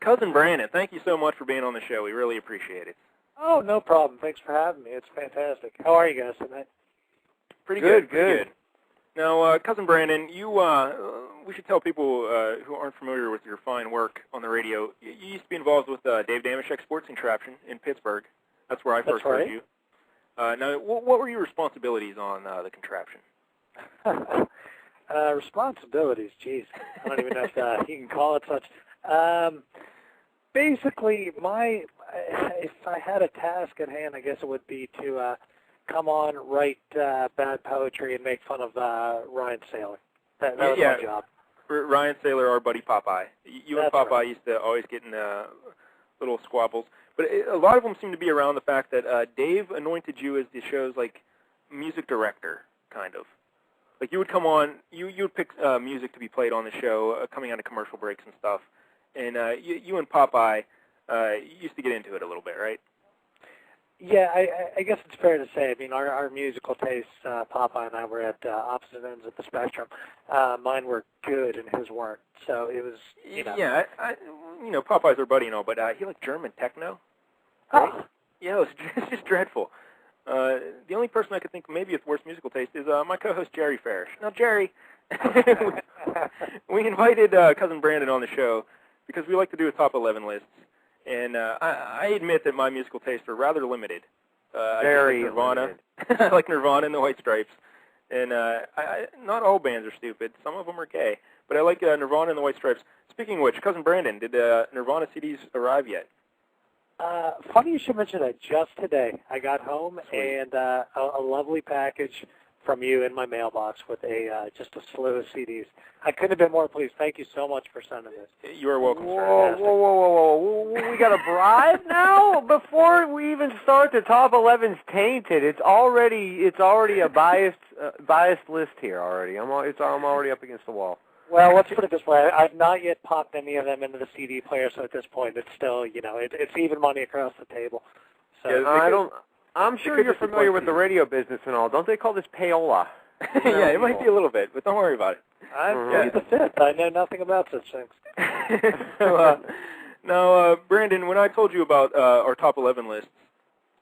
Cousin Brandon, thank you so much for being on the show. We really appreciate it. Oh, no problem. Thanks for having me. It's fantastic. How are you guys tonight? Pretty good. Pretty good. Now, Cousin Brandon, we should tell people who aren't familiar with your fine work on the radio, you used to be involved with Dave Damashek's Sports Contraption in Pittsburgh. That's where I first heard you. Now, what were your responsibilities on the contraption? Responsibilities, geez. I don't even know if you can call it such. Basically, if I had a task at hand, I guess it would be to come on, write bad poetry, and make fun of Ryan Saylor. That was my job. Ryan Saylor, our buddy Popeye. You and Popeye used to always get in little squabbles. But a lot of them seem to be around the fact that Dave anointed you as the show's, like, music director, kind of. Like, you would come on, you would pick music to be played on the show, coming out of commercial breaks and stuff. And you and Popeye used to get into it a little bit, right? Yeah, I guess it's fair to say. I mean, our musical tastes, Popeye and I were at opposite ends of the spectrum. Mine were good and his weren't. So it was, you know. Yeah, Popeye's our buddy and all, but he liked German techno. Right? Oh. Yeah, it's just dreadful. The only person I could think maybe with worse musical taste is my co-host Jerry Farish. Now, Jerry, we invited Cousin Brandon on the show because we like to do a top 11 list. And I admit that my musical tastes are rather limited. Very Nirvana. I like Nirvana and the White Stripes. And not all bands are stupid. Some of them are gay. But I like Nirvana and the White Stripes. Speaking of which, Cousin Brandon, did Nirvana CDs arrive yet? Funny you should mention that. Just today, I got home and a lovely package from you in my mailbox with just a slew of CDs. I couldn't have been more pleased. Thank you so much for sending this. You are welcome. Whoa. We got a bribe now? Before we even start, the top 11's tainted. It's already a biased list here already. I'm already up against the wall. Well, let's put it this way. I've not yet popped any of them into the CD player, so at this point it's still, it's even money across the table. So yeah, I'm sure you're familiar with the radio business and all. Don't they call this payola? Yeah, it might be a little bit, but don't worry about it. I'm the fifth. I know nothing about such things. Now, Brandon, when I told you about our top 11 lists,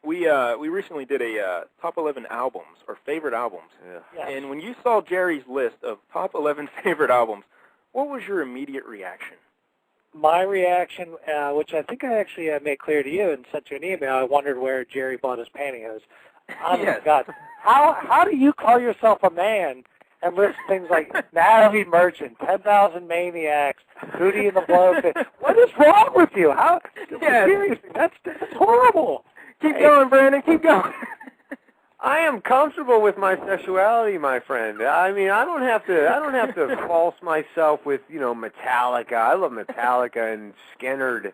we recently did a top 11 albums, or favorite albums. Yeah. Yes. And when you saw Jerry's list of top 11 favorite albums, what was your immediate reaction? My reaction, which I think I actually made clear to you and sent you an email, I wondered where Jerry bought his pantyhose. Oh, yes. my God. How do you call yourself a man and list things like Natalie Merchant, 10,000 Maniacs, Hootie and the Blowfish? What is wrong with you? Seriously, that's horrible. Keep going, Brandon. Keep going. I am comfortable with my sexuality, my friend. I mean, I don't have to false myself with, Metallica. I love Metallica and Skinnerd.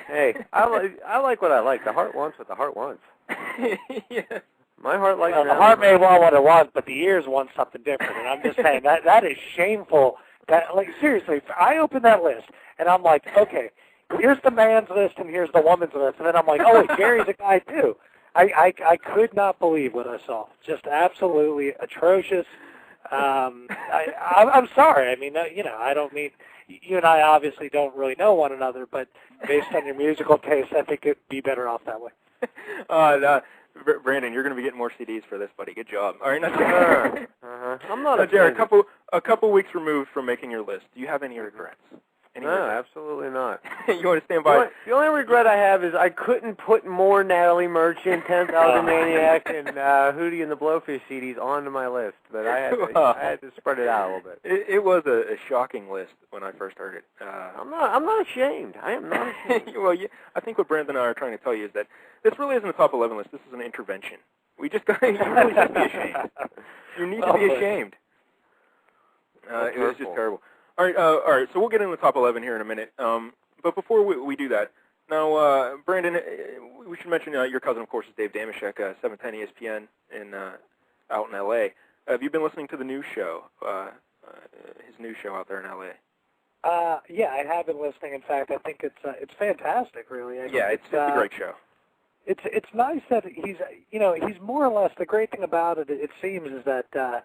Hey, I like what I like. The heart wants what the heart wants. Yeah. My heart likes. Well, the heart may want what it wants, but the ears want something different. And I'm just saying that is shameful. That, like, seriously, I open that list and I'm like, okay, here's the man's list and here's the woman's list, and then I'm like, oh, wait, Jerry's a guy too. I could not believe what I saw. Just absolutely atrocious. I'm sorry. I mean, I don't mean, you and I obviously don't really know one another, but based on your musical taste, I think it'd be better off that way. Brandon, you're going to be getting more CDs for this, buddy. Good job. All right, now, I'm not Jared, a couple weeks removed from making your list. Do you have any regrets? No, absolutely not. You want to stand by? The only regret I have is I couldn't put more Natalie Merchant, 10,000 Maniac, and Hootie and the Blowfish CDs onto my list, but I had to spread it out a little bit. It was a shocking list when I first heard it. I'm not ashamed. I am not ashamed. Well, I think what Brandon and I are trying to tell you is that this really isn't a top 11 list. This is an intervention. You really should be ashamed. You need to be ashamed. It was just terrible. All right. So we'll get into the top 11 here in a minute. But before we do that, now, Brandon, we should mention your cousin, of course, is Dave Damashek, 710 ESPN out in L.A. Have you been listening to the news show, his news show out there in L.A.? Yeah, I have been listening. In fact, I think it's fantastic, really. It's a great show. It's nice that he's more or less, the great thing about it, it seems, is that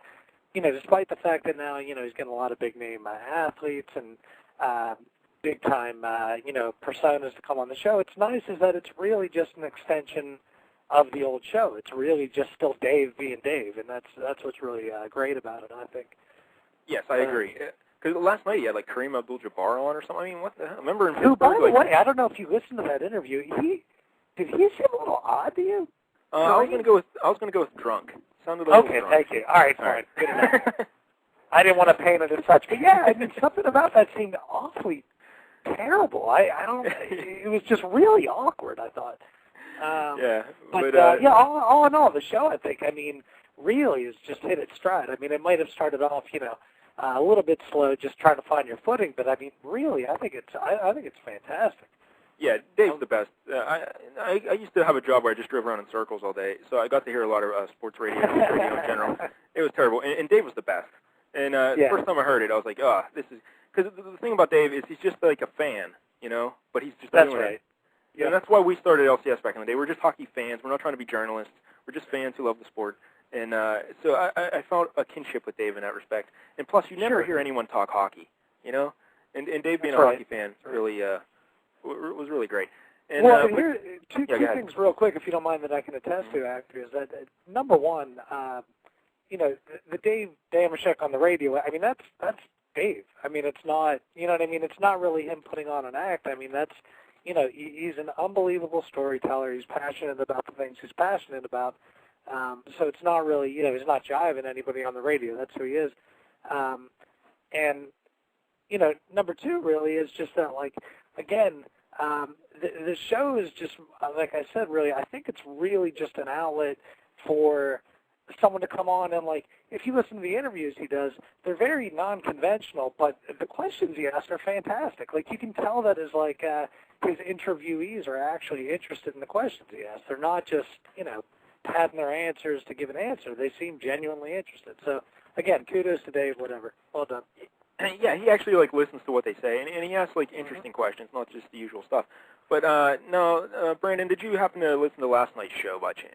despite the fact that now, he's getting a lot of big-name athletes and, big-time, personas to come on the show. It's nice is that it's really just an extension of the old show. It's really just still Dave being Dave, and that's what's really great about it, I think. Yes, I agree. Because last night he had like Kareem Abdul-Jabbar on or something. I mean, what the hell? Remember in Who, by Pittsburgh? the way, I don't know if you listened to that interview. Did he seem a little odd to you? I was gonna go with drunk. Sounded like okay, thank you. All right, fine. Good enough. I didn't want to paint it as such, but yeah, I mean, something about that seemed awfully terrible. I don't. It was just really awkward, I thought. But all in all, the show, I think, really has just hit its stride. I mean, it might have started off, a little bit slow, just trying to find your footing. But I mean, really, I think it's fantastic. Yeah, Dave's the best. I used to have a job where I just drove around in circles all day, so I got to hear a lot of sports radio and radio in general. It was terrible, and Dave was the best. And the first time I heard it, I was like, oh, this is... Because the thing about Dave is he's just like a fan, but he's just doing right. it. Yeah, and that's why we started LCS back in the day. We're just hockey fans. We're not trying to be journalists. We're just fans who love the sport. And so I found a kinship with Dave in that respect. And plus, you never hear anyone talk hockey, And Dave being a hockey fan really was really great. And, here, two things real quick, if you don't mind, that I can attest to, actually, is that, number one, the Dave Damashek on the radio, I mean, that's Dave. I mean, it's not, it's not really him putting on an act. I mean, that's, he's an unbelievable storyteller. He's passionate about the things he's passionate about. So it's not really, he's not jiving anybody on the radio. That's who he is. And, number two really is just that, like, again, the show is just, like I said, really, I think it's really just an outlet for someone to come on and, like, if you listen to the interviews he does, they're very non-conventional, but the questions he asks are fantastic. Like, you can tell that his interviewees are actually interested in the questions he asks. They're not just, padding their answers to give an answer. They seem genuinely interested. So, again, kudos to Dave, whatever. Well done. Yeah, he actually, listens to what they say, and he asks, interesting questions, not just the usual stuff. But, Brandon, did you happen to listen to last night's show by chance?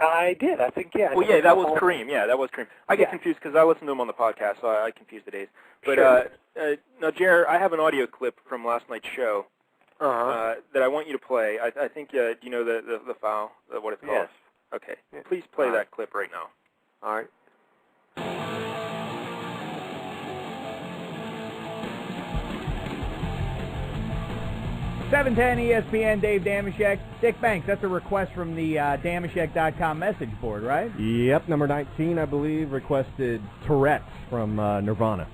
I did. I think, yeah. Well, yeah, that was Kareem. Yeah, that was Kareem. I get confused because I listened to him on the podcast, so I confuse the days. But now, Jared, I have an audio clip from last night's show that I want you to play. I think, do you know the file, what it's called? Yes. Okay. Yeah. Please play that clip right now. All right. 710 ESPN, Dave Damashek. Dick Banks, that's a request from the Damashek.com message board, right? Yep, number 19, I believe, requested Tourette's from Nirvana.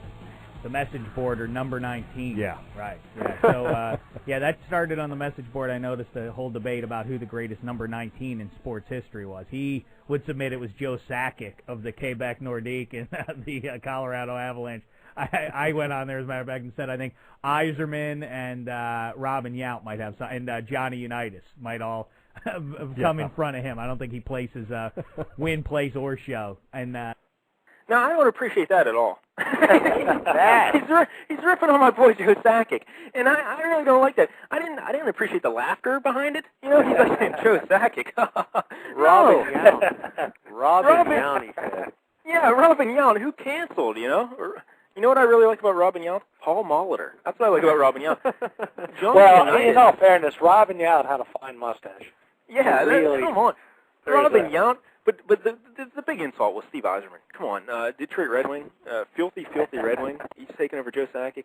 The message board, or number 19. Yeah. Right. Yeah. So, that started on the message board. I noticed a whole debate about who the greatest number 19 in sports history was. He would submit it was Joe Sakic of the Quebec Nordique and the Colorado Avalanche. I went on there, as a matter of fact, and said I think Yzerman and Robin Yount might have some, and Johnny Unitas might all come in front of him. I don't think he places win, place, or show. And no, I don't appreciate that at all. He's ripping on my boy Joe Sakic, and I really don't like that. I didn't appreciate the laughter behind it. He's like saying Joe Sakic. Robin Yount. Robin Yount, he said. Yeah, Robin Yount, who canceled, You know what I really like about Robin Yount? Paul Molitor. That's what I like about Robin Yount. In all fairness, Robin Yount had a fine mustache. Yeah, really, come on. Robin Yount. But the big insult was Steve Yzerman. Come on, Detroit Red Wing, filthy Red Wing. He's taking over Joe Sakic.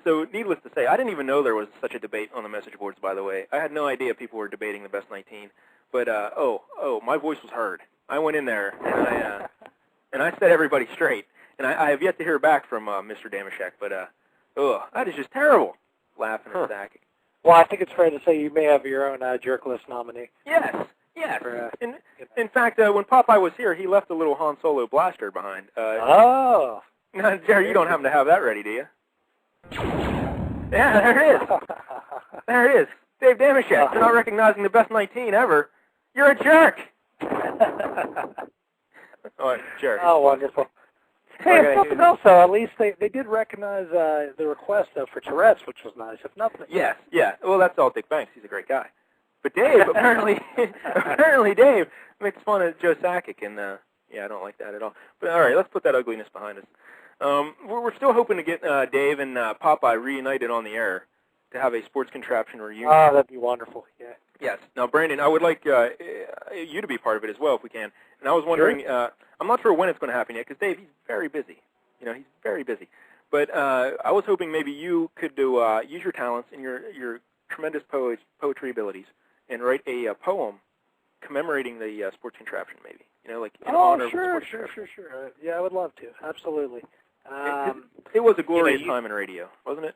So needless to say, I didn't even know there was such a debate on the message boards, by the way. I had no idea people were debating the best 19. But, my voice was heard. I went in there, and I set everybody straight. And I have yet to hear back from Mr. Damashek, but, that is just terrible, laughing at Sakic. Well, I think it's fair to say you may have your own jerk list nominee. Yes. In fact, when Popeye was here, he left a little Han Solo blaster behind. Now, Jerry, you don't happen to have that ready, do you? Yeah, there it is. There it is. Dave Damashek, you're not recognizing the best 19 ever. You're a jerk. Jerk. Oh, wonderful. Hey, if nothing else, though, at least they did recognize the request, though, for Tourette's, which was nice, if nothing. Yes, yeah. Well, that's all Dick Banks. He's a great guy. But Dave, apparently Dave makes fun of Joe Sakic, and, I don't like that at all. But, all right, let's put that ugliness behind us. We're still hoping to get Dave and Popeye reunited on the air to have a sports contraption reunion. Oh, that'd be wonderful. Yeah. Yes. Now, Brandon, I would like you to be part of it as well if we can. And I was wondering, I'm not sure when it's going to happen yet because Dave, he's very busy. You know, he's very busy. But I was hoping maybe you could use your talents and your tremendous poetry abilities and write a poem commemorating the sports contraption, maybe. You know, like in honor of the sports contraption. Sure. Yeah, I would love to. Absolutely. It was a glorious time in radio, wasn't it?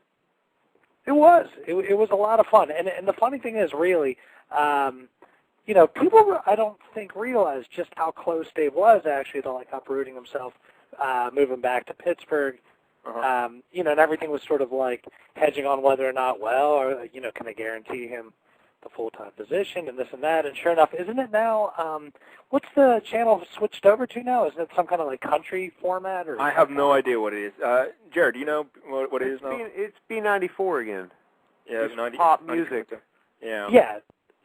It was. It was a lot of fun. And the funny thing is, really, people I don't think realize just how close Dave was actually to like uprooting himself, moving back to Pittsburgh. And everything was sort of like hedging on whether or not, can I guarantee him the full-time position and this and that. And sure enough, isn't it now, what's the channel switched over to now? Isn't it some kind of like country format? Or I have no idea what it is. Jared, do you know what it is now? It's B94 again. Yeah, it's pop music. Yeah. Yeah.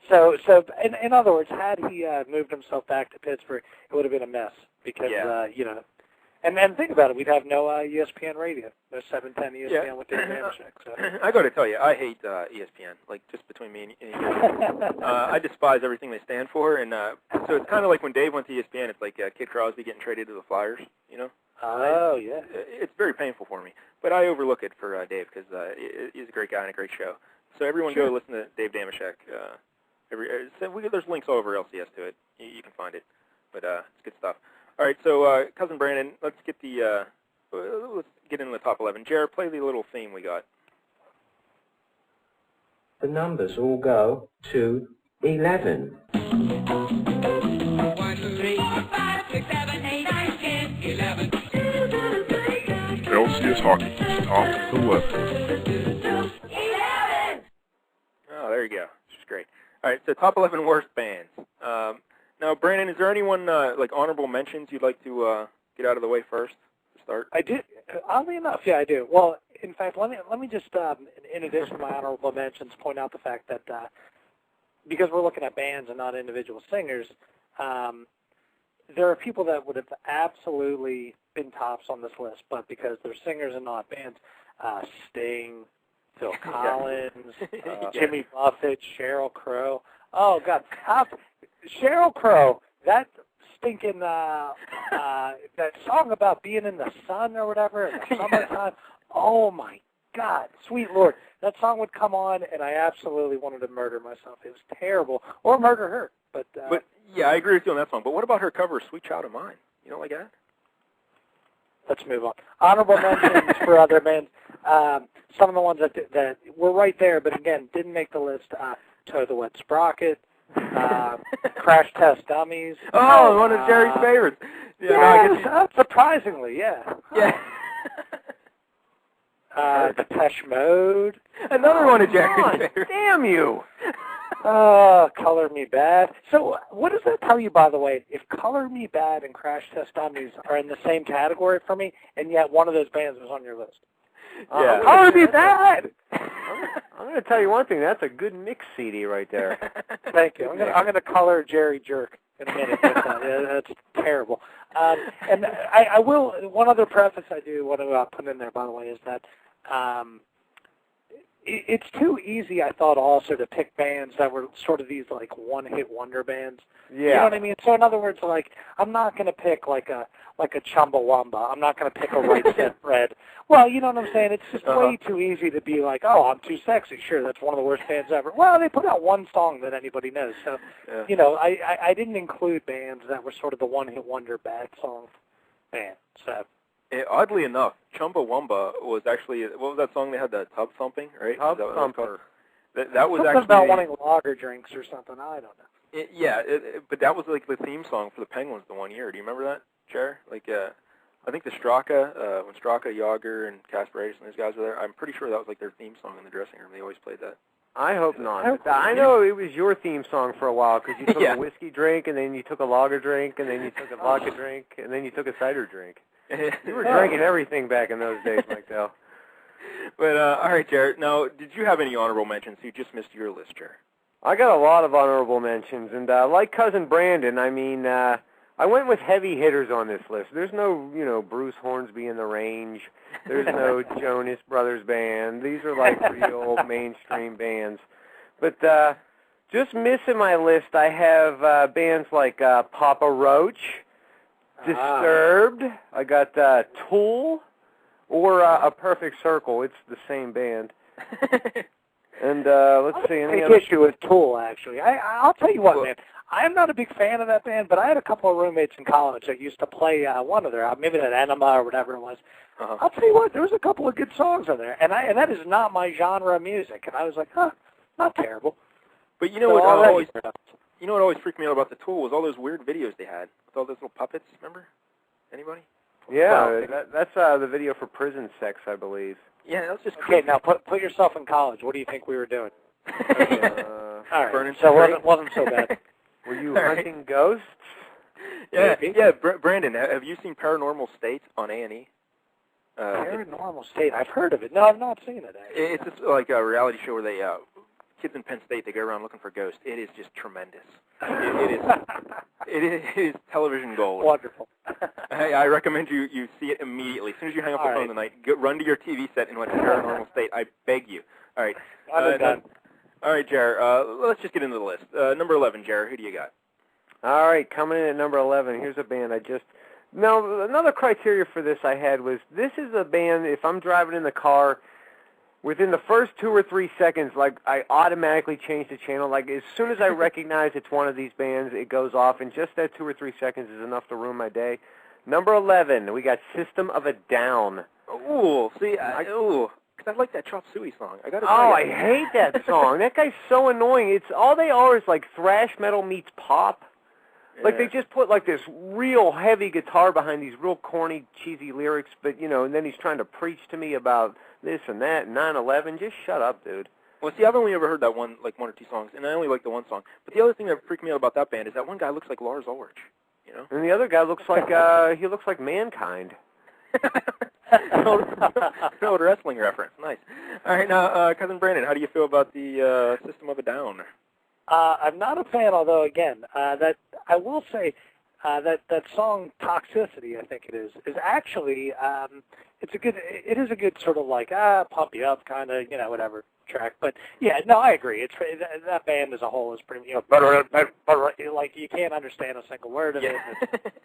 So in other words, had he moved himself back to Pittsburgh, it would have been a mess because, And then think about it, we'd have no ESPN radio, no 710 ESPN with Dave Damashek. So. I got to tell you, I hate ESPN, like just between me and you. I despise everything they stand for, and so it's kind of like when Dave went to ESPN, it's like Kid Crosby getting traded to the Flyers, you know? Oh, yeah. It's very painful for me, but I overlook it for Dave because he's a great guy and a great show. So everyone go listen to Dave Damashek. There's links all over LCS to it. You can find it, but it's good stuff. All right, so Cousin Brandon, let's get into the top 11. Jared, play the little theme we got. The numbers all go to 11. 1, 2, 3, 4, 5, 6, 7, 8, 9, 10, 11. LCS Hockey is top 11. 11! Oh, there you go. This is great. All right, so top 11 worst bands. Now, Brandon, is there anyone, like honorable mentions you'd like to get out of the way first to start? I do. Oddly enough, yeah, I do. Well, in fact, let me just, in addition to my honorable mentions, point out the fact that because we're looking at bands and not individual singers, there are people that would have absolutely been tops on this list, but because they're singers and not bands, Sting, Phil Collins, Jimmy Buffett, Sheryl Crow. Oh, God. Sheryl Crow, that stinking, that song about being in the sun or whatever in the summertime, oh, my God, sweet Lord. That song would come on, and I absolutely wanted to murder myself. It was terrible. Or murder her. But yeah, I agree with you on that song. But what about her cover of Sweet Child of Mine? You don't like that? Let's move on. Honorable mentions for other bands. Some of the ones that were right there, but, again, didn't make the list. Toe the Wet Sprocket. Crash Test Dummies. Oh, one of Jerry's favorites. Yeah, surprisingly, yeah. Yeah. Depeche Mode. Another one of Jerry's favorites. Damn you! Color Me Bad. So what does that tell you, by the way, if Color Me Bad and Crash Test Dummies are in the same category for me, and yet one of those bands was on your list? Yeah. Color Me Bad! I'm going to tell you one thing. That's a good mix CD right there. Thank you. I'm going to color Jerry Jerk in a minute. But, that's terrible. And I will. One other preface I do want to put in there, by the way, is that it's too easy, I thought, also to pick bands that were sort of these like one-hit wonder bands. Yeah. You know what I mean? So in other words, like I'm not going to pick like a Chumbawamba. I'm not going to pick a Right Set Fred. Well, you know what I'm saying? It's just way too easy to be like, oh, I'm Too Sexy. Sure, that's one of the worst bands ever. Well, they put out one song that anybody knows. So, you know, I didn't include bands that were sort of the one-hit wonder bad song band. So. Oddly enough, Chumbawamba was actually, what was that song they had, the Tub Thumping, right? Tub Thumper. That was something actually about wanting lager drinks or something. I don't know. But that was like the theme song for the Penguins the one year. Do you remember that, Cher? Like, I think the Straka, when Straka, Yager, and Kasparidis and those guys were there, I'm pretty sure that was like their theme song in the dressing room. They always played that. I hope not. I know it was your theme song for a while because you took a whiskey drink, and then you took a lager drink, and then you took a vodka drink, and then you took a cider drink. You were drinking everything back in those days, Mike Dell. But, all right, Jared. Now, did you have any honorable mentions? You just missed your list, Jared. I got a lot of honorable mentions, and like Cousin Brandon, I mean, I went with heavy hitters on this list. There's no, Bruce Hornsby in the Range. There's no Jonas Brothers Band. These are like real mainstream bands. But just missing my list, I have bands like Papa Roach, Disturbed. I got Tool, or A Perfect Circle. It's the same band. And let's see. I take issue with Tool, actually. I'll tell you what, man. I'm not a big fan of that band, but I had a couple of roommates in college that used to play one of their, maybe that Enema or whatever it was. I'll tell you what, there was a couple of good songs on there, and that is not my genre of music. And I was like, not terrible. But you know what always freaked me out about the Tool was all those weird videos they had with all those little puppets. Remember? Anybody? Yeah, that's the video for Prison Sex, I believe. Yeah, that was just creepy. Okay, now put yourself in college. What do you think we were doing? All right, Burning so it wasn't so bad. Were you hunting ghosts? Yeah. Brandon, have you seen Paranormal State on A&E? Paranormal State. I've heard of it. No, I've not seen it. Actually. It's just like a reality show where they kids in Penn State, they go around looking for ghosts. It is just tremendous. It is television gold. Wonderful. I recommend you see it immediately. As soon as you hang up the phone tonight, run to your TV set and watch Paranormal State. I beg you. All right. Done. All right, Jer. Let's just get into the list. Number 11, Jer. Who do you got? All right, coming in at number 11. Here's a band Now, another criteria for this I had was this is a band, if I'm driving in the car, within the first 2 or 3 seconds, like, I automatically change the channel. Like, as soon as I recognize it's one of these bands, it goes off, and just that 2 or 3 seconds is enough to ruin my day. Number 11, we got System of a Down. Ooh, see, because I like that Chop Suey song. I hate that song. That guy's so annoying. It's all they are is like thrash metal meets pop. Yeah. Like they just put like this real heavy guitar behind these real corny, cheesy lyrics, but and then he's trying to preach to me about this and that, 9/11. Just shut up, dude. Well, see, I've only ever heard that one or two songs, and I only like the one song. But the other thing that freaked me out about that band is that one guy looks like Lars Ulrich. And the other guy looks like he looks like Mankind. An old wrestling reference. Nice. All right, now, Cousin Brandon, how do you feel about the System of a Down? I'm not a fan, although again, that I will say that song "Toxicity," I think it is actually it is a good sort of like pump you up kind of whatever track. But yeah, no, I agree. It's that band as a whole is pretty like you can't understand a single word of it.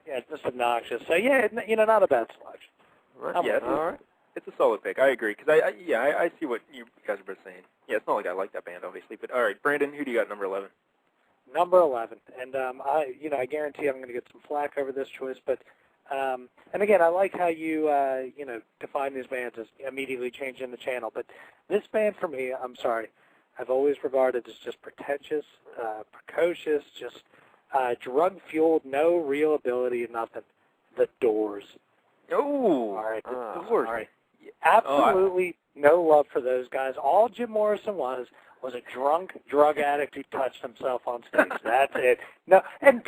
It's just obnoxious. So yeah, not a bad selection. All right. It's a solid pick. I agree because I see what you guys are both saying. Yeah, it's not like I like that band obviously, but all right, Brandon, who do you got number 11? Number 11, and I guarantee I'm going to get some flack over this choice, but and again, I like how you define these bands as immediately changing the channel, but this band for me, I'm sorry, I've always regarded as just pretentious, precocious, just drug-fueled, no real ability, nothing. The Doors. Oh, all right, the Doors. All right. Absolutely no love for those guys. All Jim Morrison was a drunk drug addict who touched himself on stage. That's it. No, and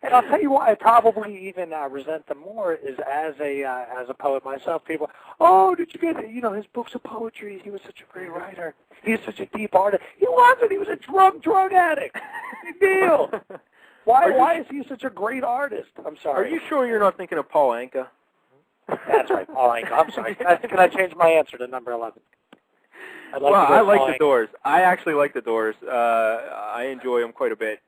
I'll tell you why I probably even resent them more is as a poet myself. People, did you get his books of poetry? He was such a great writer. He's such a deep artist. He wasn't. He was a drug addict. Big deal. Why is he such a great artist? I'm sorry. Are you sure you're not thinking of Paul Anka? That's right, Paul Anka. I'm sorry. Can I change my answer to number 11? I like the Doors. I actually like the Doors. I enjoy them quite a bit.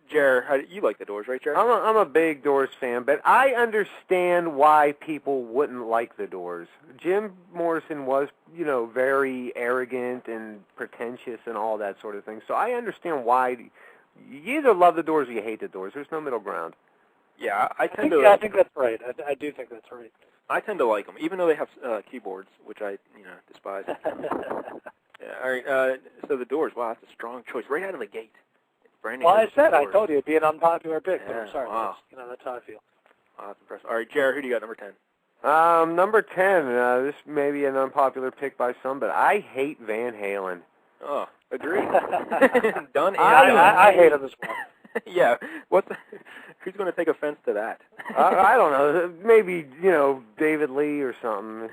Jer, you like the Doors, right, Jer? I'm a big Doors fan, but I understand why people wouldn't like the Doors. Jim Morrison was, very arrogant and pretentious and all that sort of thing. So I understand why you either love the Doors or you hate the Doors. There's no middle ground. Yeah, I think that's right. I do think that's right. I tend to like them, even though they have keyboards, which I, despise. Yeah, all right, so the Doors, wow, that's a strong choice, right out of the gate. Brandon, I told you it'd be an unpopular pick, but I'm sorry. Wow. That's how I feel. Wow, that's impressive. All right, Jared, who do you got, number 10? Number 10, this may be an unpopular pick by some, but I hate Van Halen. Oh, agreed. Done. I hate him as well. Yeah, who's going to take offense to that? I don't know. Maybe David Lee or something.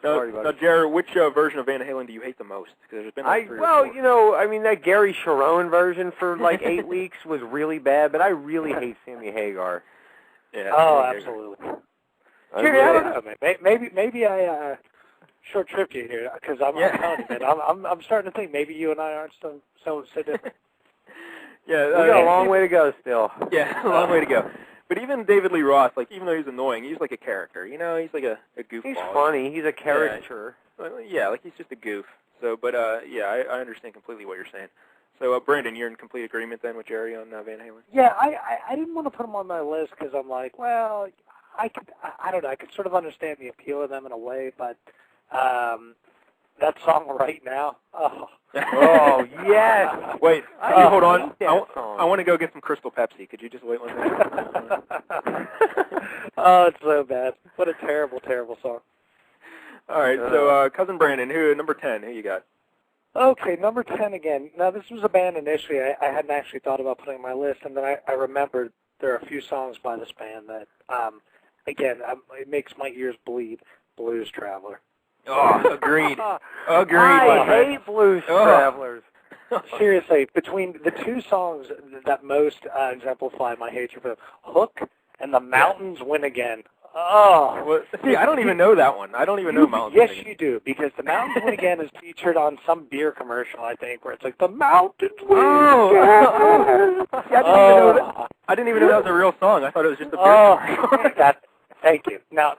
Sorry about it. Now, Jared, which version of Van Halen do you hate the most? Because there's been that Gary Sharon version for like 8 weeks was really bad, but I really hate Sammy Hagar. Yeah. Oh, absolutely. Jerry, I don't know, man. Maybe I short tripped you here because I'm telling you, man. I'm starting to think maybe you and I aren't so different. Yeah, we got a long way to go still. Yeah, a long way to go. But even David Lee Roth, like, even though he's annoying, he's like a character. You know, he's like a goofball. He's funny. He's a caricature. Yeah, like he's just a goof. So, but yeah, I understand completely what you're saying. So, Brandon, you're in complete agreement then with Jerry on Van Halen? Yeah, I didn't want to put him on my list because I'm like, well, I don't know. I could sort of understand the appeal of them in a way, but that song right now, oh. Oh, yes. Wait, hold on. I want to go get some Crystal Pepsi. Could you just wait 1 minute? Oh, it's so bad. What a terrible, terrible song. All right, so Cousin Brandon, number 10, who you got? Okay, number 10 again. Now, this was a band initially I hadn't actually thought about putting on my list, and then I remembered there are a few songs by this band that, again, it makes my ears bleed. Blues Traveler. Oh, agreed. Agreed. I hate Blues Travelers. Seriously, between the two songs that most exemplify my hatred for them, Hook and The Mountains Win Again. Oh. Well, see, I don't even know that one. I don't even know Mountains Yes, Win Again. you do, because The Mountains Win Again is featured on some beer commercial, I think, where it's like, The Mountains Win Again. Yeah, I didn't even know that was a real song. I thought it was just a beer commercial. Thank you. Now,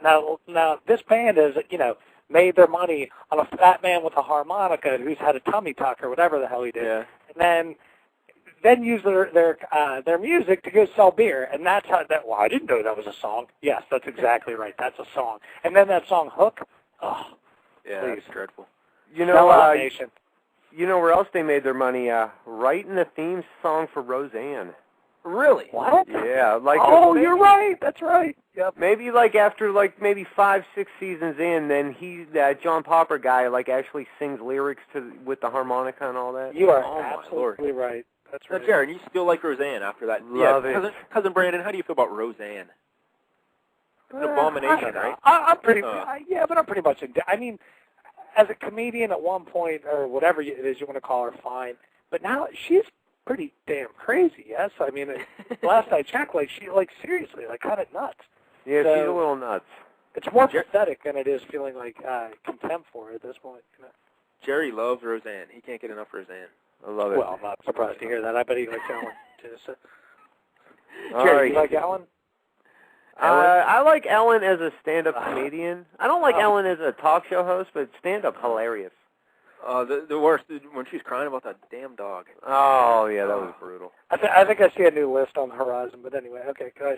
this band is, made their money on a fat man with a harmonica who's had a tummy tuck or whatever the hell he did, and then use their music to go sell beer, and that's how that. Well, I didn't know that was a song. Yes, that's exactly right. That's a song. And then that song Hook. Oh, yeah, please. That's dreadful. You know where else they made their money? Writing the theme song for Roseanne. Really? What? Yeah, you're right. That's right. Yep. Maybe after maybe 5-6 seasons in, then that John Popper guy actually sings lyrics with the harmonica and all that. You are absolutely right. That's right. Now, Jared, you still like Roseanne after that? Love it. Cousin Brandon, how do you feel about Roseanne? It's an abomination, right? I'm pretty. But I'm pretty much. I mean, as a comedian at one point or whatever it is you want to call her, fine. But now she's pretty damn crazy. Yes, I mean, last I checked, seriously, kind of nuts. Yeah, she's a little nuts. It's more pathetic than it is feeling like contempt for her at this point. Jerry loves Roseanne. He can't get enough Roseanne. I love it. Well, I'm not surprised to hear that. I bet he likes Ellen too. So. All Jerry, right. you like Ellen? I like Ellen as a stand-up comedian. I don't like Ellen as a talk show host, but stand-up hilarious. The worst, when she's crying about that damn dog. Oh, yeah, that was brutal. I think I see a new list on the horizon, but anyway, okay, go ahead.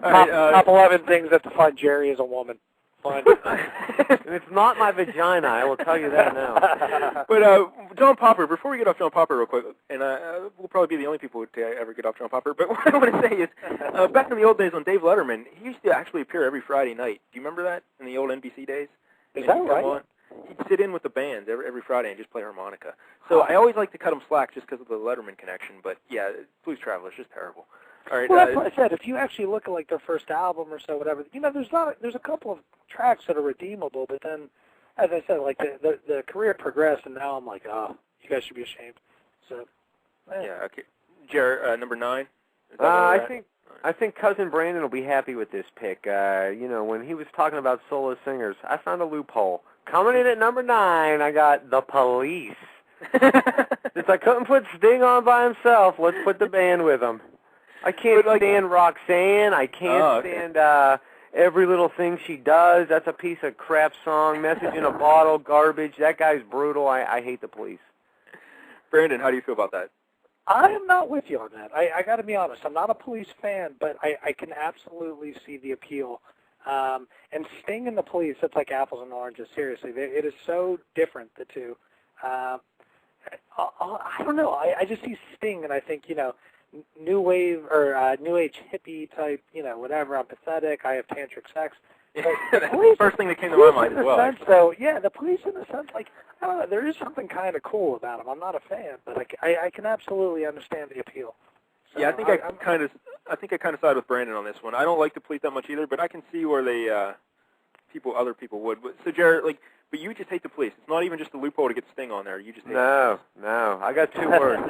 Yeah. Top 11 things that define Jerry as a woman. Fine. It's not my vagina, I will tell you that now. But John Popper, before we get off John Popper real quick, and we'll probably be the only people to ever get off John Popper, but what I want to say is, back in the old days on Dave Letterman, he used to actually appear every Friday night. Do you remember that, in the old NBC days? Is that right? He'd sit in with the band every Friday and just play harmonica. So I always like to cut him slack just because of the Letterman connection, but yeah, Blues Traveler's just terrible. All right, well, that's what I said. If you actually look at their first album or so, whatever, there's a couple of tracks that are redeemable, but then, as I said, the career progressed, and now I'm like, oh, you guys should be ashamed. So, yeah, okay. Jared, number 9. I think Cousin Brandon will be happy with this pick. When he was talking about solo singers, I found a loophole. Coming in at number 9, I got The Police. Since I couldn't put Sting on by himself, let's put the band with him. I can't stand Roxanne. I can't stand Every Little Thing She Does. That's a piece of crap song. Message in a Bottle, garbage. That guy's brutal. I hate The Police. Brandon, how do you feel about that? I am not with you on that. I got to be honest. I'm not a Police fan, but I can absolutely see the appeal. And Sting and the Police, it's like apples and oranges. Seriously, it is so different, the two. I don't know. I just see Sting, and I think, new wave or new age hippie type, whatever. I'm pathetic. I have tantric sex. That's the first thing that came to my mind as well. The Police, in the sense, I don't know. There is something kind of cool about them. I'm not a fan, but I can absolutely understand the appeal. So yeah, I think I kind of side with Brandon on this one. I don't like the Police that much either, but I can see where other people would. So Jared, but you just hate the Police. It's not even just a loophole to get Sting on there. You just hate the Police. No. I got 2 words.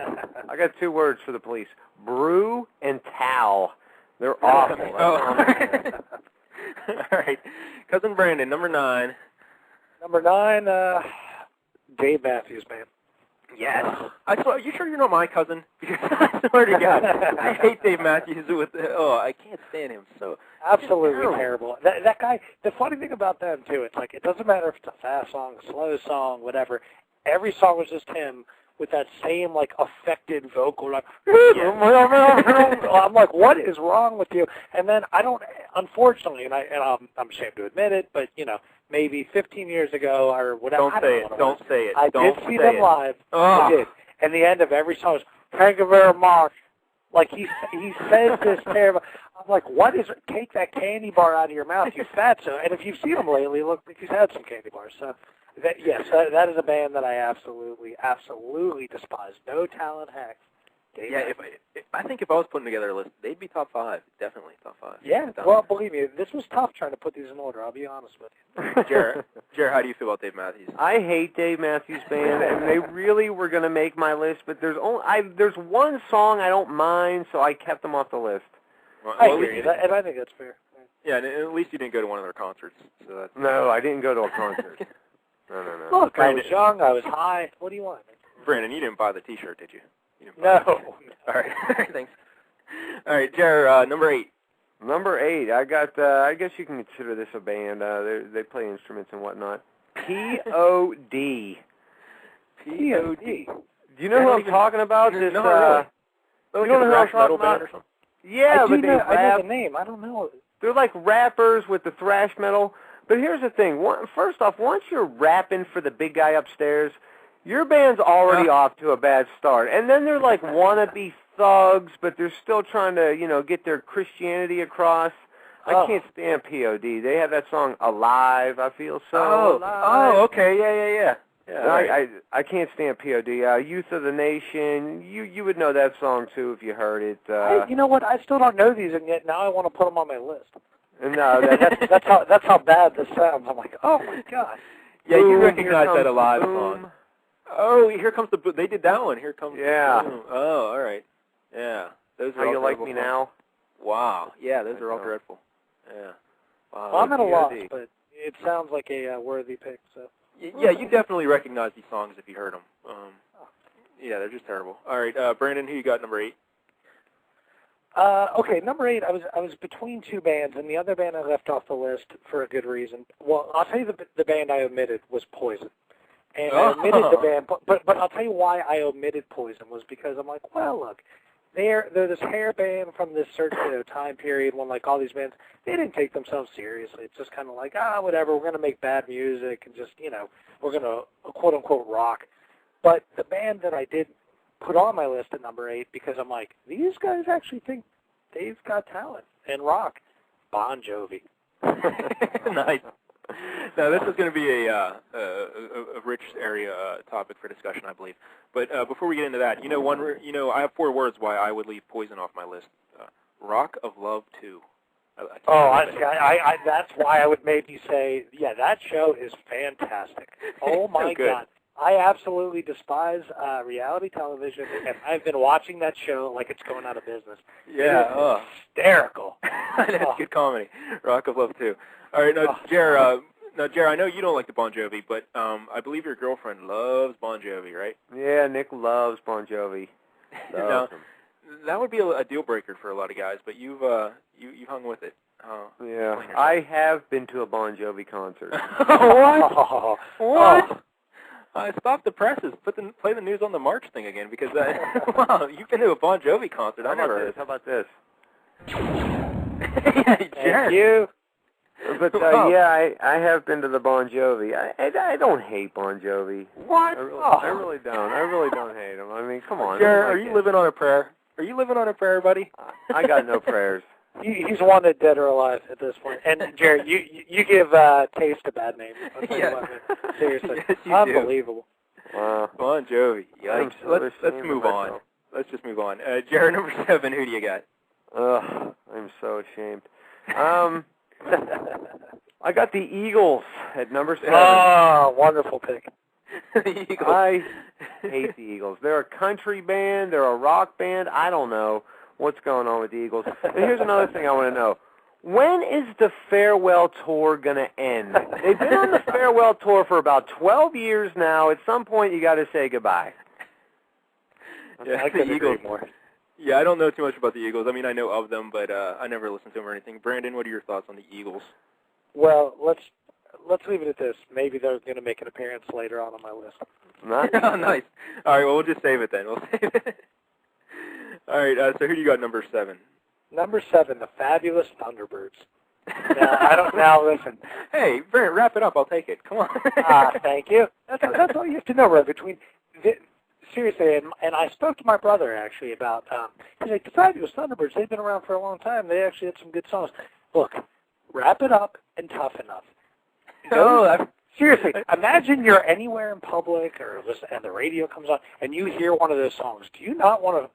I got 2 words for the Police: brew and towel. They're awful. Oh. All right. Cousin Brandon, number 9. Number 9, Dave Matthews Band. Yes. Are you sure you're not my cousin? Because I swear to God, I hate Dave Matthews I can't stand him. So absolutely terrible. That guy, the funny thing about them, too, it's like, it doesn't matter if it's a fast song, slow song, whatever. Every song was just him with that same, like, affected vocal, like, I'm like, what is wrong with you? And then I don't, unfortunately, and I'm ashamed to admit it, but, you know, maybe 15 years ago or whatever. Don't say it. I did see them live. Oh. I did. And the end of every song was, thank you very much. Like, he says this terrible. I'm like, what is it? Take that candy bar out of your mouth, you fatso. And if you've seen him lately, look like he's had some candy bars. So, that is a band that I absolutely despise. No talent hacks. Yeah, I think if I was putting together a list, they'd be top 5. Definitely top 5. Yeah, well, believe me, this was tough trying to put these in order, I'll be honest with you. Jared, how do you feel about Dave Matthews? I hate Dave Matthews Band, and they really were going to make my list, but there's one song I don't mind, so I kept them off the list. Well, I agree, and I think that's fair. Yeah, and at least you didn't go to one of their concerts. So that's No, I didn't go to a concert. No. Look, I was young, I was high. What do you want? Brandon, you didn't buy the T-shirt, did you? No. All right, thanks. All right, Jared, number 8. Number 8, I got. I guess you can consider this a band. They play instruments and whatnot. P.O.D. P.O.D. Do you know who I'm talking about? This, no, really. You don't know who I'm talking about? Or something? Yeah, but they rap. I know the name. I don't know. They're like rappers with the thrash metal. But here's the thing. First off, once you're rapping for the big guy upstairs, your band's already off to a bad start. And then they're like wannabe thugs, but they're still trying to, get their Christianity across. I can't stand P.O.D. They have that song Alive, I feel so alive. Oh, okay, yeah. Yeah, I can't stand P.O.D. Youth of the Nation, you would know that song, too, if you heard it. You know what? I still don't know these, and yet now I want to put them on my list. No, that's how bad this sounds. I'm like, oh, my God. Yeah, you recognize that Alive song. Oh, here comes the boom. They did that one. Here comes the boom. Oh, all right. Yeah. Those are How You Like Me Now? Wow. Yeah, those are all dreadful. Yeah. Wow. Well, I'm at a loss, but it sounds like a worthy pick. So. Yeah, you definitely recognize these songs if you heard them. Yeah, they're just terrible. All right, Brandon, who you got number 8? Okay, number 8, I was between two bands, and the other band I left off the list for a good reason. Well, I'll tell you the band I omitted was Poison. And I omitted the band, but I'll tell you why I omitted Poison was because I'm like, well, look, they're this hair band from this certain time period when like all these bands, they didn't take themselves seriously. It's just kind of like, whatever, we're going to make bad music and just, we're going to quote-unquote rock. But the band that I did put on my list at number 8 because I'm like, these guys actually think they've got talent and rock. Bon Jovi. Nice. Now, this is going to be a rich area topic for discussion, I believe. But before we get into that, I have 4 words why I would leave Poison off my list. Rock of Love 2. That's why I would maybe say, yeah, that show is fantastic. Oh, my God. I absolutely despise reality television, and I've been watching that show like it's going out of business. Yeah. Hysterical. That's good comedy. Rock of Love 2. All right, now, Jared, I know you don't like the Bon Jovi, but I believe your girlfriend loves Bon Jovi, right? Yeah, Nick loves Bon Jovi. Now, that would be a deal breaker for a lot of guys, but you've hung with it. Yeah, I have been to a Bon Jovi concert. What? What? Stop the presses. Play the News on the March thing again, because wow, you've been to a Bon Jovi concert. I never heard. How about this? Thank you. But yeah, I have been to the Bon Jovi. I don't hate Bon Jovi. What? I really don't. I really don't hate him. I mean, come on. Jared, are you living on a prayer? Are you living on a prayer, buddy? I got no prayers. He's wanted dead or alive at this point. And Jared, you give Taste a bad name. Seriously, yes, unbelievable. Wow. Bon Jovi. Yikes. Let's move on. Let's just move on. Jared, number 7. Who do you got? I'm so ashamed. I got the Eagles at number 7. Oh, wonderful pick. The Eagles. I hate the Eagles. They're a country band. They're a rock band. I don't know. what's going on with the Eagles. And here's another thing I want to know. When is the farewell tour going to end? They've been on the farewell tour for about 12 years now. At some point, you got to say goodbye. Yeah, I couldn't agree more. Yeah, I don't know too much about the Eagles. I mean, I know of them, but I never listened to them or anything. Brandon, what are your thoughts on the Eagles? Well, let's leave it at this. Maybe they're going to make an appearance later on my list. Nice. Oh, nice. All right, well, we'll just save it then. We'll save it. All right, so who do you got number 7? Number 7, the Fabulous Thunderbirds. Now listen. Hey, Brent, wrap it up. I'll take it. Come on. Thank you. That's all you have to know, right? Seriously, and I spoke to my brother, actually, about, he's like, the Fabulous Thunderbirds, they've been around for a long time. They actually had some good songs. Look, wrap it up and toughen up. Seriously, imagine you're anywhere in public or listen, and the radio comes on, and you hear one of those songs. Do you not want to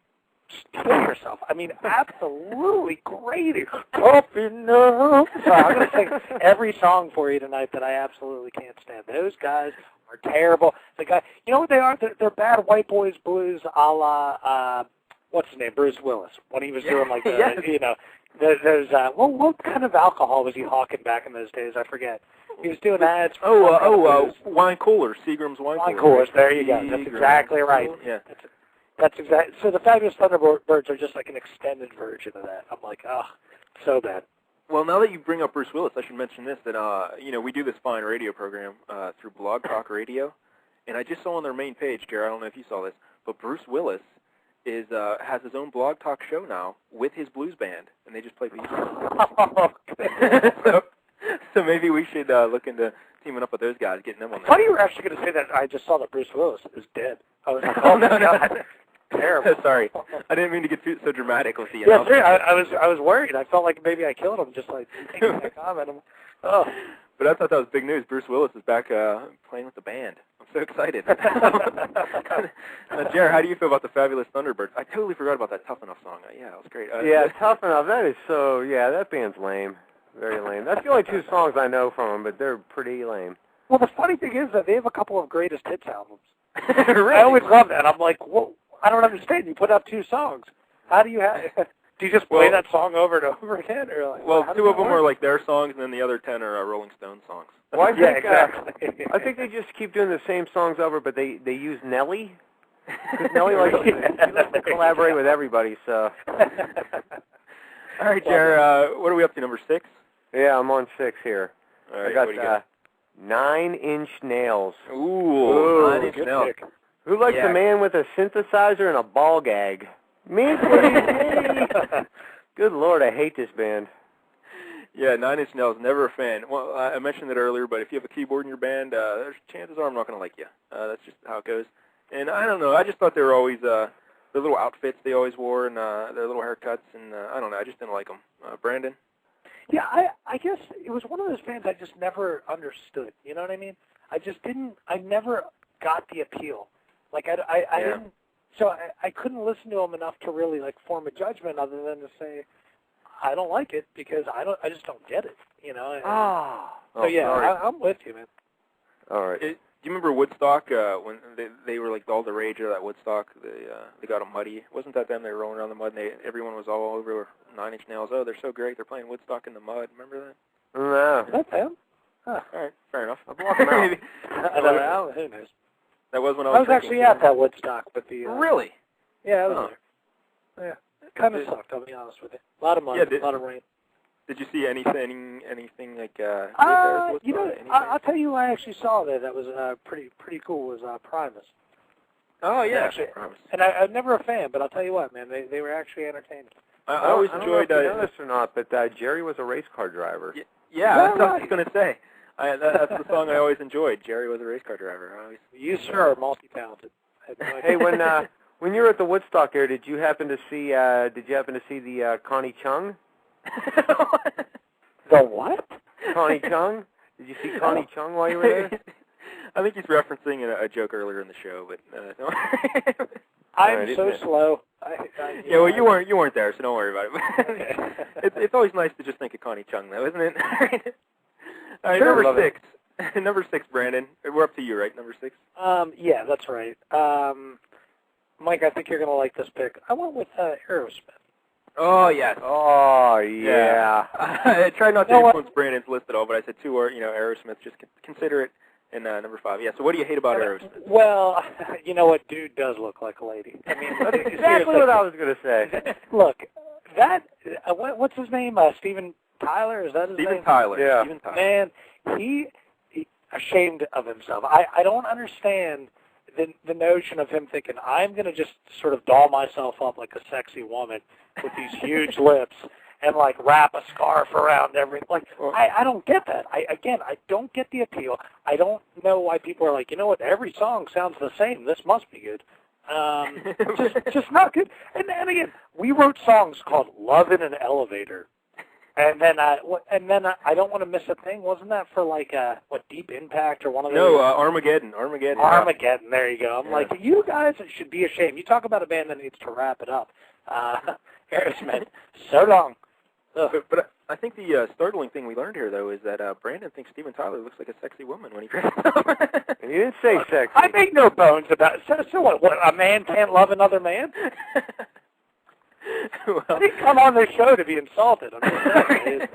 kill yourself? I mean, absolutely great. Tough enough. So I'm going to sing every song for you tonight that I absolutely can't stand. Those guys are terrible. The guy, you know what they are? They're bad white boys blues a la, what's his name, Bruce Willis, when he was doing like the, yes. you know, there's what kind of alcohol was he hawking back in those days? I forget. He was doing ads. Wine coolers, Seagram's wine coolers. There you go. That's exactly right. Yeah. That's exactly. So the Fabulous Thunderbirds are just like an extended version of that. I'm like, oh, so bad. Well, now that you bring up Bruce Willis, I should mention this, that, we do this fine radio program through Blog Talk Radio, and I just saw on their main page, Jerry, I don't know if you saw this, but Bruce Willis has his own Blog Talk show now with his blues band, and they just play beats. So maybe we should look into teaming up with those guys, getting them on there. Funny you were actually going to say that. I just saw that Bruce Willis is dead. I was like, oh, no. Terrible. Sorry. I didn't mean to get so dramatic with the announcement. Yeah, I was worried. I felt like maybe I killed him just like making that comment. But I thought that was big news. Bruce Willis is back playing with the band. I'm so excited. Jared, how do you feel about the Fabulous Thunderbirds? I totally forgot about that Tough Enough song. Yeah, that was great. Tough Enough. That is so, that band's lame. Very lame. That's the only 2 songs I know from them, but they're pretty lame. Well, the funny thing is that they have a couple of greatest hits albums. Really? I always love that. I'm like, well, I don't understand. You put out 2 songs. How do you do you just play that song over and over again? Or like, 2 of them are like their songs, and then the other 10 are Rolling Stones songs. Well, I think, exactly. I think they just keep doing the same songs over, but they use Nelly. Because Nelly likes to collaborate with everybody, so. All right, Jared, what are we up to, number 6? Yeah, I'm on 6 here. All right, I got 9 Inch Nails. Ooh 9 Inch Nails. Pick. Who likes a man with a synthesizer and a ball gag? Me, please. Good Lord, I hate this band. Yeah, 9 Inch Nails, never a fan. Well, I mentioned it earlier, but if you have a keyboard in your band, there's chances are I'm not going to like you. That's just how it goes. And I don't know, I just thought they were always, their little outfits they always wore and their little haircuts, and I don't know, I just didn't like them. Brandon? Yeah, I guess it was one of those bands I just never understood. You know what I mean? I never got the appeal. Like, I didn't, so I couldn't listen to them enough to really, like, form a judgment other than to say, I don't like it because I just don't get it, you know? So, yeah, I'm with you, man. All right. Do you remember Woodstock, when they were, like, all the rage of that Woodstock? They got them muddy. Wasn't that them? They were rolling around the mud, and everyone was all over 9 Inch Nails. Oh, they're so great. They're playing Woodstock in the mud. Remember that? No. Is that them? Huh. All right, fair enough. I'll block them out. I don't know. Who knows? That was when I was actually at that Woodstock, but the... Really? Yeah, I was there. Yeah. Kind of sucked, I'll be honest with you. A lot of mud, a lot of rain. Did you see anything like there? You know, I'll tell you who I actually saw there that was pretty cool was Primus. Oh, yeah. Actually, Primus. And I'm never a fan, but I'll tell you what, man, they were actually entertaining. I always enjoyed... I don't know if you know this or not, but Jerry was a race car driver. Yeah, that's what I was going to say. That's the song I always enjoyed. Jerry was a race car driver. You, sir, are multi-talented. Hey, when you were at the Woodstock area, did you happen to see the Connie Chung? The what? Connie Chung? Did you see Connie Chung while you were there? I think he's referencing a joke earlier in the show, but no. I'm so slow. Yeah, well, you weren't there, so don't worry about it. It's always nice to just think of Connie Chung, though, isn't it? All right, sure, number 6. Number 6, Brandon. We're up to you, right? Number 6? Yeah, that's right. Mike, I think you're going to like this pick. I went with Aerosmith. Oh, yes. Oh, yeah. I tried not to influence Brandon's list at all, but I said two are, Aerosmith. Just consider it in number 5. Yeah, so what do you hate about Aerosmith? Well, you know what? Dude does look like a lady. I mean, that's exactly what I was going to say. Look, that, what's his name? Steven Tyler? Is that his name? Steven Tyler. Yeah. Steven Tyler. Man, he ashamed of himself. I don't understand the notion of him thinking, I'm going to just sort of doll myself up like a sexy woman with these huge lips and, like, wrap a scarf around everything. Like, I don't get that. I don't get the appeal. I don't know why people are like, you know what, every song sounds the same. This must be good. Just not good. And again, we wrote songs called Love in an Elevator. And then I don't want to miss a thing. Wasn't that for like Deep Impact or one of those? No, Armageddon. Armageddon. There you go. I'm like, you guys should be ashamed. You talk about a band that needs to wrap it up. Aerosmith, so long. But I think the startling thing we learned here, though, is that Brandon thinks Steven Tyler looks like a sexy woman when he dresses up. And you didn't say sexy. I make no bones about it. So what? A man can't love another man? Well, I didn't come on this show to be insulted. I'm just saying.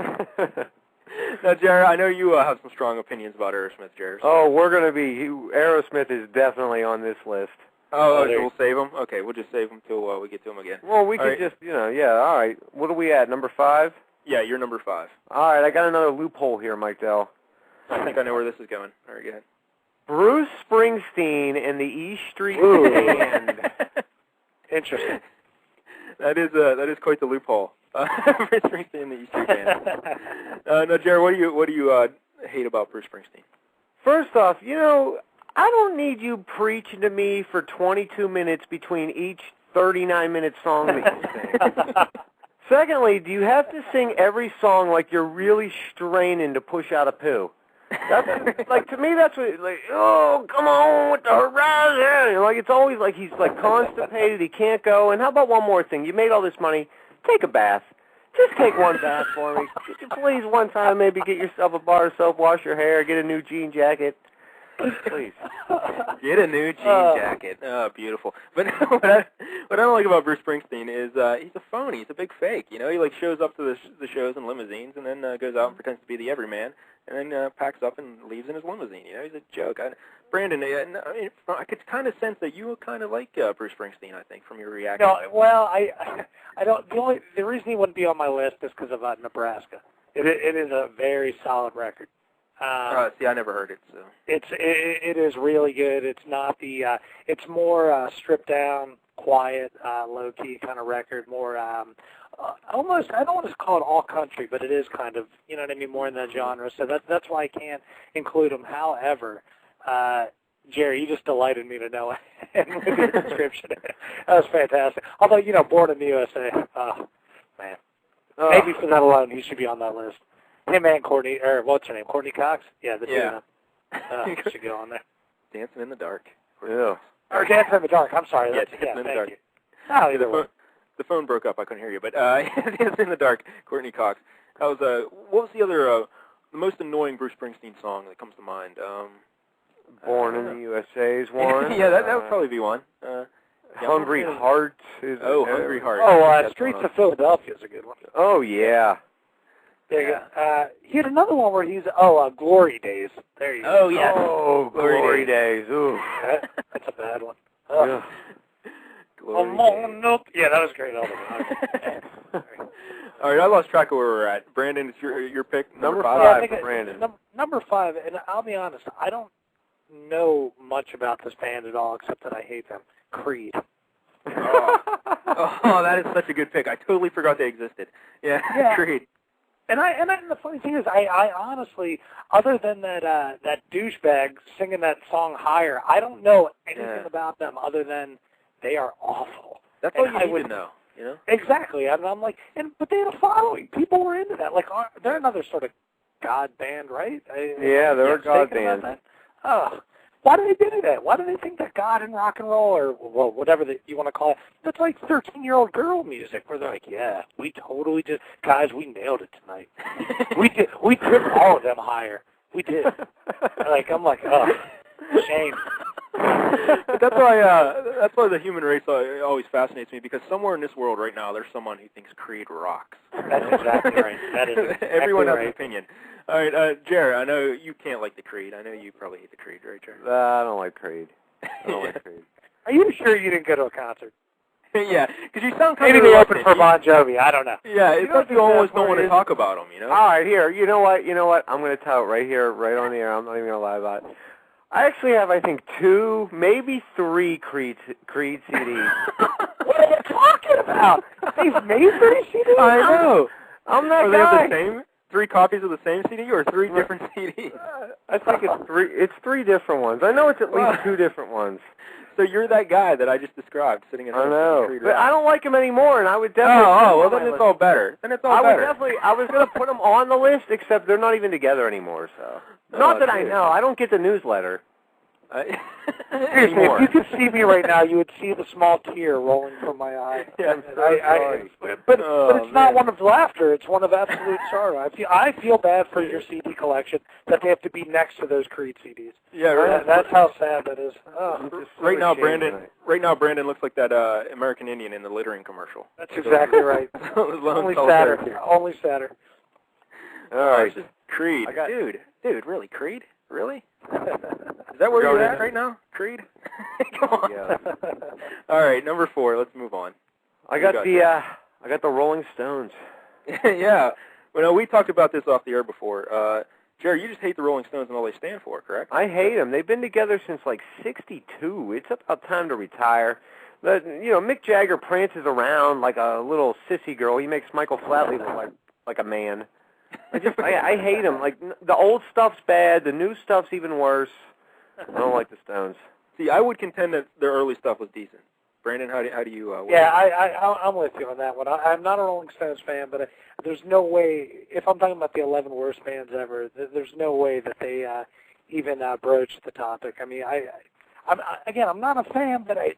Now, Jared, I know you have some strong opinions about Aerosmith, Jared. Oh, we're going to be... Aerosmith is definitely on this list. Oh, so we'll save him? Okay, we'll just save him till we get to him again. Well, we could just, all right. What are we at, number 5? Yeah, you're number 5. All right, I got another loophole here, Mike Dell. I think I know where this is going. All right, go ahead. Bruce Springsteen and the E Street Band. Interesting. That is quite the loophole. Bruce Springsteen and the E Street Band. Now, Jared, what do you hate about Bruce Springsteen? First off, I don't need you preaching to me for 22 minutes between each 39-minute song that you sing. Secondly, do you have to sing every song like you're really straining to push out a poo? That's, to me, that's what, come on with the horizon. It's always like he's, constipated, he can't go. And how about one more thing? You made all this money, take a bath. Just take one bath for me. Could you please one time maybe get yourself a bar of soap, wash your hair, get a new jean jacket? Please. Get a new jean jacket. Oh, beautiful. But what I don't like about Bruce Springsteen is he's a phony. He's a big fake. He shows up to the shows in limousines and then goes out and pretends to be the everyman and then packs up and leaves in his limousine. He's a joke. Brandon, I could kind of sense that you kind of like Bruce Springsteen, I think, from your reaction. No, well, I don't. The reason he wouldn't be on my list is because of Nebraska. It is a very solid record. See, I never heard it, so it is really good. It's not the it's more stripped down, quiet, low key kind of record. More almost, I don't want to call it all country, but it is kind of, you know what I mean, more in that genre. So that's why I can't include them. However, Jerry, you just delighted me to know it with your description. That was fantastic. Although, Born in the USA, man, maybe for that alone, he should be on that list. Him and Courtney, or what's her name, Courtney Cox? Yeah, the two of them. Should go on there. Dancing in the Dark. Yeah. Or Dancing in the Dark, I'm sorry. Dancing in the Dark. No, either way. The phone broke up, I couldn't hear you, but Dancing in the Dark, Courtney Cox. That was, what was the other, the most annoying Bruce Springsteen song that comes to mind? Born in the USA is one. Yeah, that would probably be one. Hungry Heart is Hungry Heart. Oh, Streets of Philadelphia is a good one. Oh, yeah. There you go. He had another one where he's, Glory Days. There you go. Oh, yeah. Oh, Glory Days. Ooh. That's a bad one. Yeah. Yeah, that was great. All right, I lost track of where we're at. Brandon, it's your pick. Number 5 for Brandon. Number 5, and I'll be honest, I don't know much about this band at all except that I hate them. Creed. Oh, that is such a good pick. I totally forgot they existed. Yeah. Creed. And the funny thing is, I honestly, other than that douchebag singing that song Higher, I don't know anything about them other than they are awful. That's all you need to know, Exactly. And I'm like, but they had a following. People were into that. Like, they're another sort of God band, right? Yeah, they're a God band. Why do they do that? Why do they think that God and rock and roll, or whatever that you want to call it, that's like 13-year-old girl music, where they're like, yeah, we totally just, guys, we nailed it tonight. We tripped all of them higher. We did. I'm like, oh, shame. But that's why the human race always fascinates me, because somewhere in this world right now there's someone who thinks Creed rocks. That's exactly right. That is exactly Everyone has right. an opinion. All right, Jared, I know you can't like the Creed. I know you probably hate the Creed, right, Jared? I don't like Creed. I don't like Creed. Are you sure you didn't go to a concert? Yeah, because you sound kind Maybe of they reluctant. opened for Bon Jovi. I don't know. Yeah, it's like you almost don't want to talk about them, you know? All right, here. You know what? I'm going to tell it right here, right on the air. I'm not even going to lie about it. I actually have, I think, 2, maybe 3 Creed CDs. What are you talking about? They've made 3 CDs? I know. I'm that Are guy. they the same? 3 copies of the same CD or 3 different CDs? I think it's 3. It's 3 different ones. I know it's at least 2 different ones. So you're that guy that I just described sitting at home. I know, Creed but rock. I don't like them anymore, and I would definitely. Well then it's all better. Then it's all better. I was going to put them on the list, except they're not even together anymore. So, not that I know. I don't get the newsletter. Seriously, if you could see me right now, you would see the small tear rolling from my eye. Yeah, I'm so sorry. But it's not one of laughter. It's one of absolute sorrow. I feel bad for your CD collection that they have to be next to those Creed CDs. Yeah, right. That's how sad that is. Oh. Right now, Brandon looks like that American Indian in the littering commercial. That's exactly right. Only sadder. Only sadder. All right. Creed. Dude, really, Creed? Really? Is that where you're at right now, Creed? Come on. Yeah. All right, number 4. Let's move on. I got the Rolling Stones. Yeah. Well, we talked about this off the air before. Jerry, you just hate the Rolling Stones and all they stand for, correct? I hate them. They've been together since like '62. It's about time to retire. But Mick Jagger prances around like a little sissy girl. He makes Michael Flatley look like a man. I hate them. Like the old stuff's bad. The new stuff's even worse. I don't like the Stones. See, I would contend that their early stuff was decent. Brandon, how do you? Yeah, I'm with you on that one. I'm not a Rolling Stones fan, but there's no way. If I'm talking about the 11 worst bands ever, there's no way that they even broach the topic. I mean, I'm not a fan, but I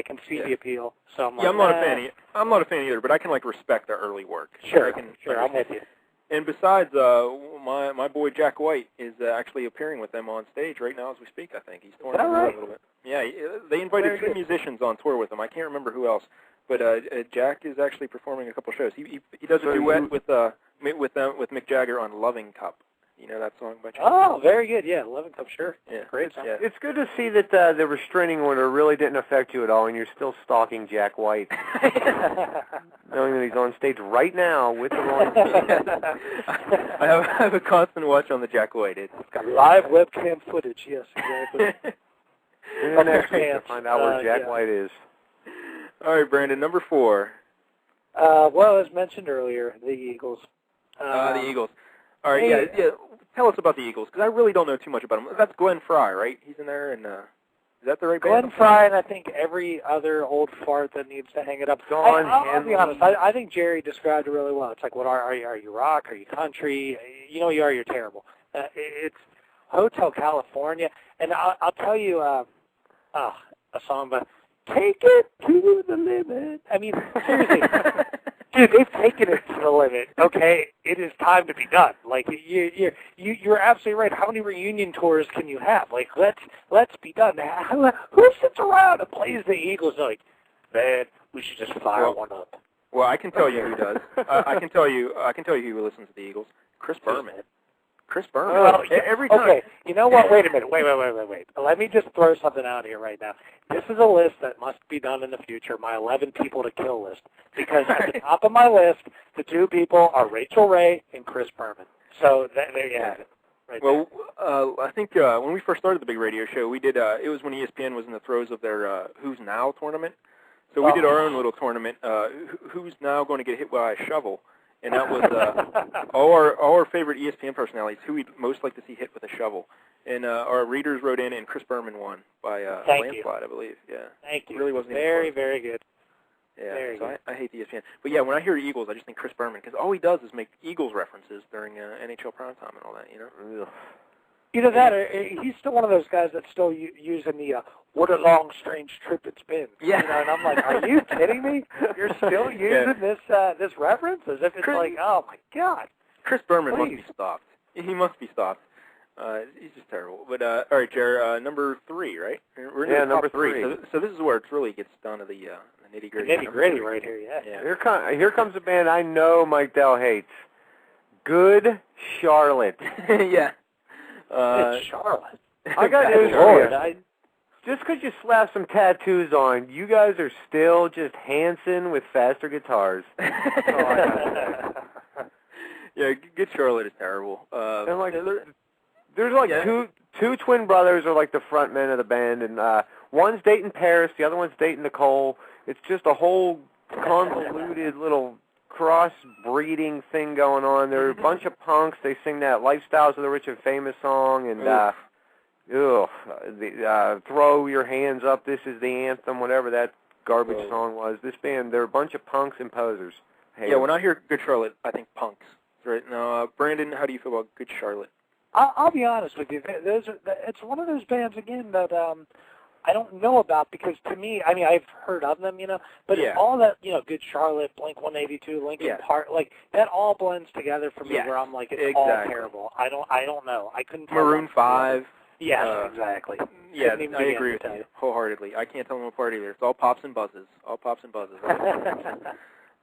can see the appeal. So I'm I'm not a fan. I'm not a fan either, but I can respect their early work. Sure, I'm with you. And besides, my boy Jack White is actually appearing with them on stage right now as we speak, I think. He's touring a little bit. Yeah, they invited 2 musicians on tour with them. I can't remember who else, but Jack is actually performing a couple shows. He does a duet with Mick Jagger on Loving Cup. You know that song by Jack? Oh, very good. Yeah, Loving Cup, sure. Yeah, great song. Yeah. It's good to see that the restraining order really didn't affect you at all, and you're still stalking Jack White, knowing that he's on stage right now with the Rolling Stones. I have a constant watch on the Jack White. It's got live webcam footage. Yes, exactly. Next week to find out where Jack White is. All right, Brandon, number 4. Well, as mentioned earlier, the Eagles. The Eagles. All right, yeah. Tell us about the Eagles, because I really don't know too much about them. That's Glenn Frey, right? He's in there, and is that the right band? Glenn Frey, and I think every other old fart that needs to hang it up. I'll be honest. I think Jerry described it really well. It's like, what are you? Are you rock? Are you country? You're terrible. It's Hotel California, and I'll tell you a song about Take It to the Limit. I mean, seriously. Dude, they've taken it to the limit. Okay, it is time to be done. Like you're absolutely right. How many reunion tours can you have? Like let's be done. Who sits around and plays the Eagles? Like, man, we should just fire one up. Well, I can tell you who does. I can tell you who listens to the Eagles. Chris Berman. Chris Berman. Well, every time. Okay, you know what? Wait a minute. Wait. Let me just throw something out here right now. This is a list that must be done in the future, my 11 people to kill list. Because at the top of my list, the 2 people are Rachel Ray and Chris Berman. So there you have it. Right well, I think when we first started the big radio show, we did. It was when ESPN was in the throes of their Who's Now tournament. So we did our own little tournament, Who's Now Going to Get Hit by a Shovel. And that was all our favorite ESPN personalities, who we'd most like to see hit with a shovel. And our readers wrote in, and Chris Berman won by landslide, I believe. Yeah. Thank you. It really wasn't very, even close. very good. Yeah, very so good. I hate the ESPN. But yeah, when I hear Eagles, I just think Chris Berman, because all he does is make Eagles references during NHL primetime and all that, you know? Either that, or he's still one of those guys that's still using the "what a long, strange trip it's been." Yeah. And I'm like, are you kidding me? You're still using this reference as if it's like, oh my God. Chris Berman must be stopped. He must be stopped. He's just terrible. But all right, Jared, number 3, right? We're in the number top 3. 3. So this is where it really gets down to the nitty-gritty. Nitty-gritty right here, yeah. Here comes a band I know Mike Dell hates. Good Charlotte. Yeah. Good Charlotte. I got news for you. Just because you slap some tattoos on, you guys are still just Hanson with faster guitars. Yeah, Good Charlotte is terrible. And like, there's like two twin brothers are like the front men of the band, and one's dating Paris, the other one's dating Nicole. It's just a whole convoluted little cross-breeding thing going on. They're a bunch of punks. They sing that Lifestyles of the Rich and Famous song, and Throw Your Hands Up, This Is the Anthem, whatever that garbage song was. This band, they're a bunch of punks and posers. Yeah, when I hear Good Charlotte, I think punks. Right now, Brandon, how do you feel about Good Charlotte? I'll be honest with you. It's one of those bands, again, that I don't know about because to me, I mean, I've heard of them, but it's all that, Good Charlotte, Blink-182, Linkin Park, like, that all blends together for me where I'm like, it's all terrible. I don't know. I couldn't tell. Maroon 5. Yeah, exactly. Yeah, I agree with you wholeheartedly. I can't tell them apart either. It's all pops and buzzes. All pops and buzzes.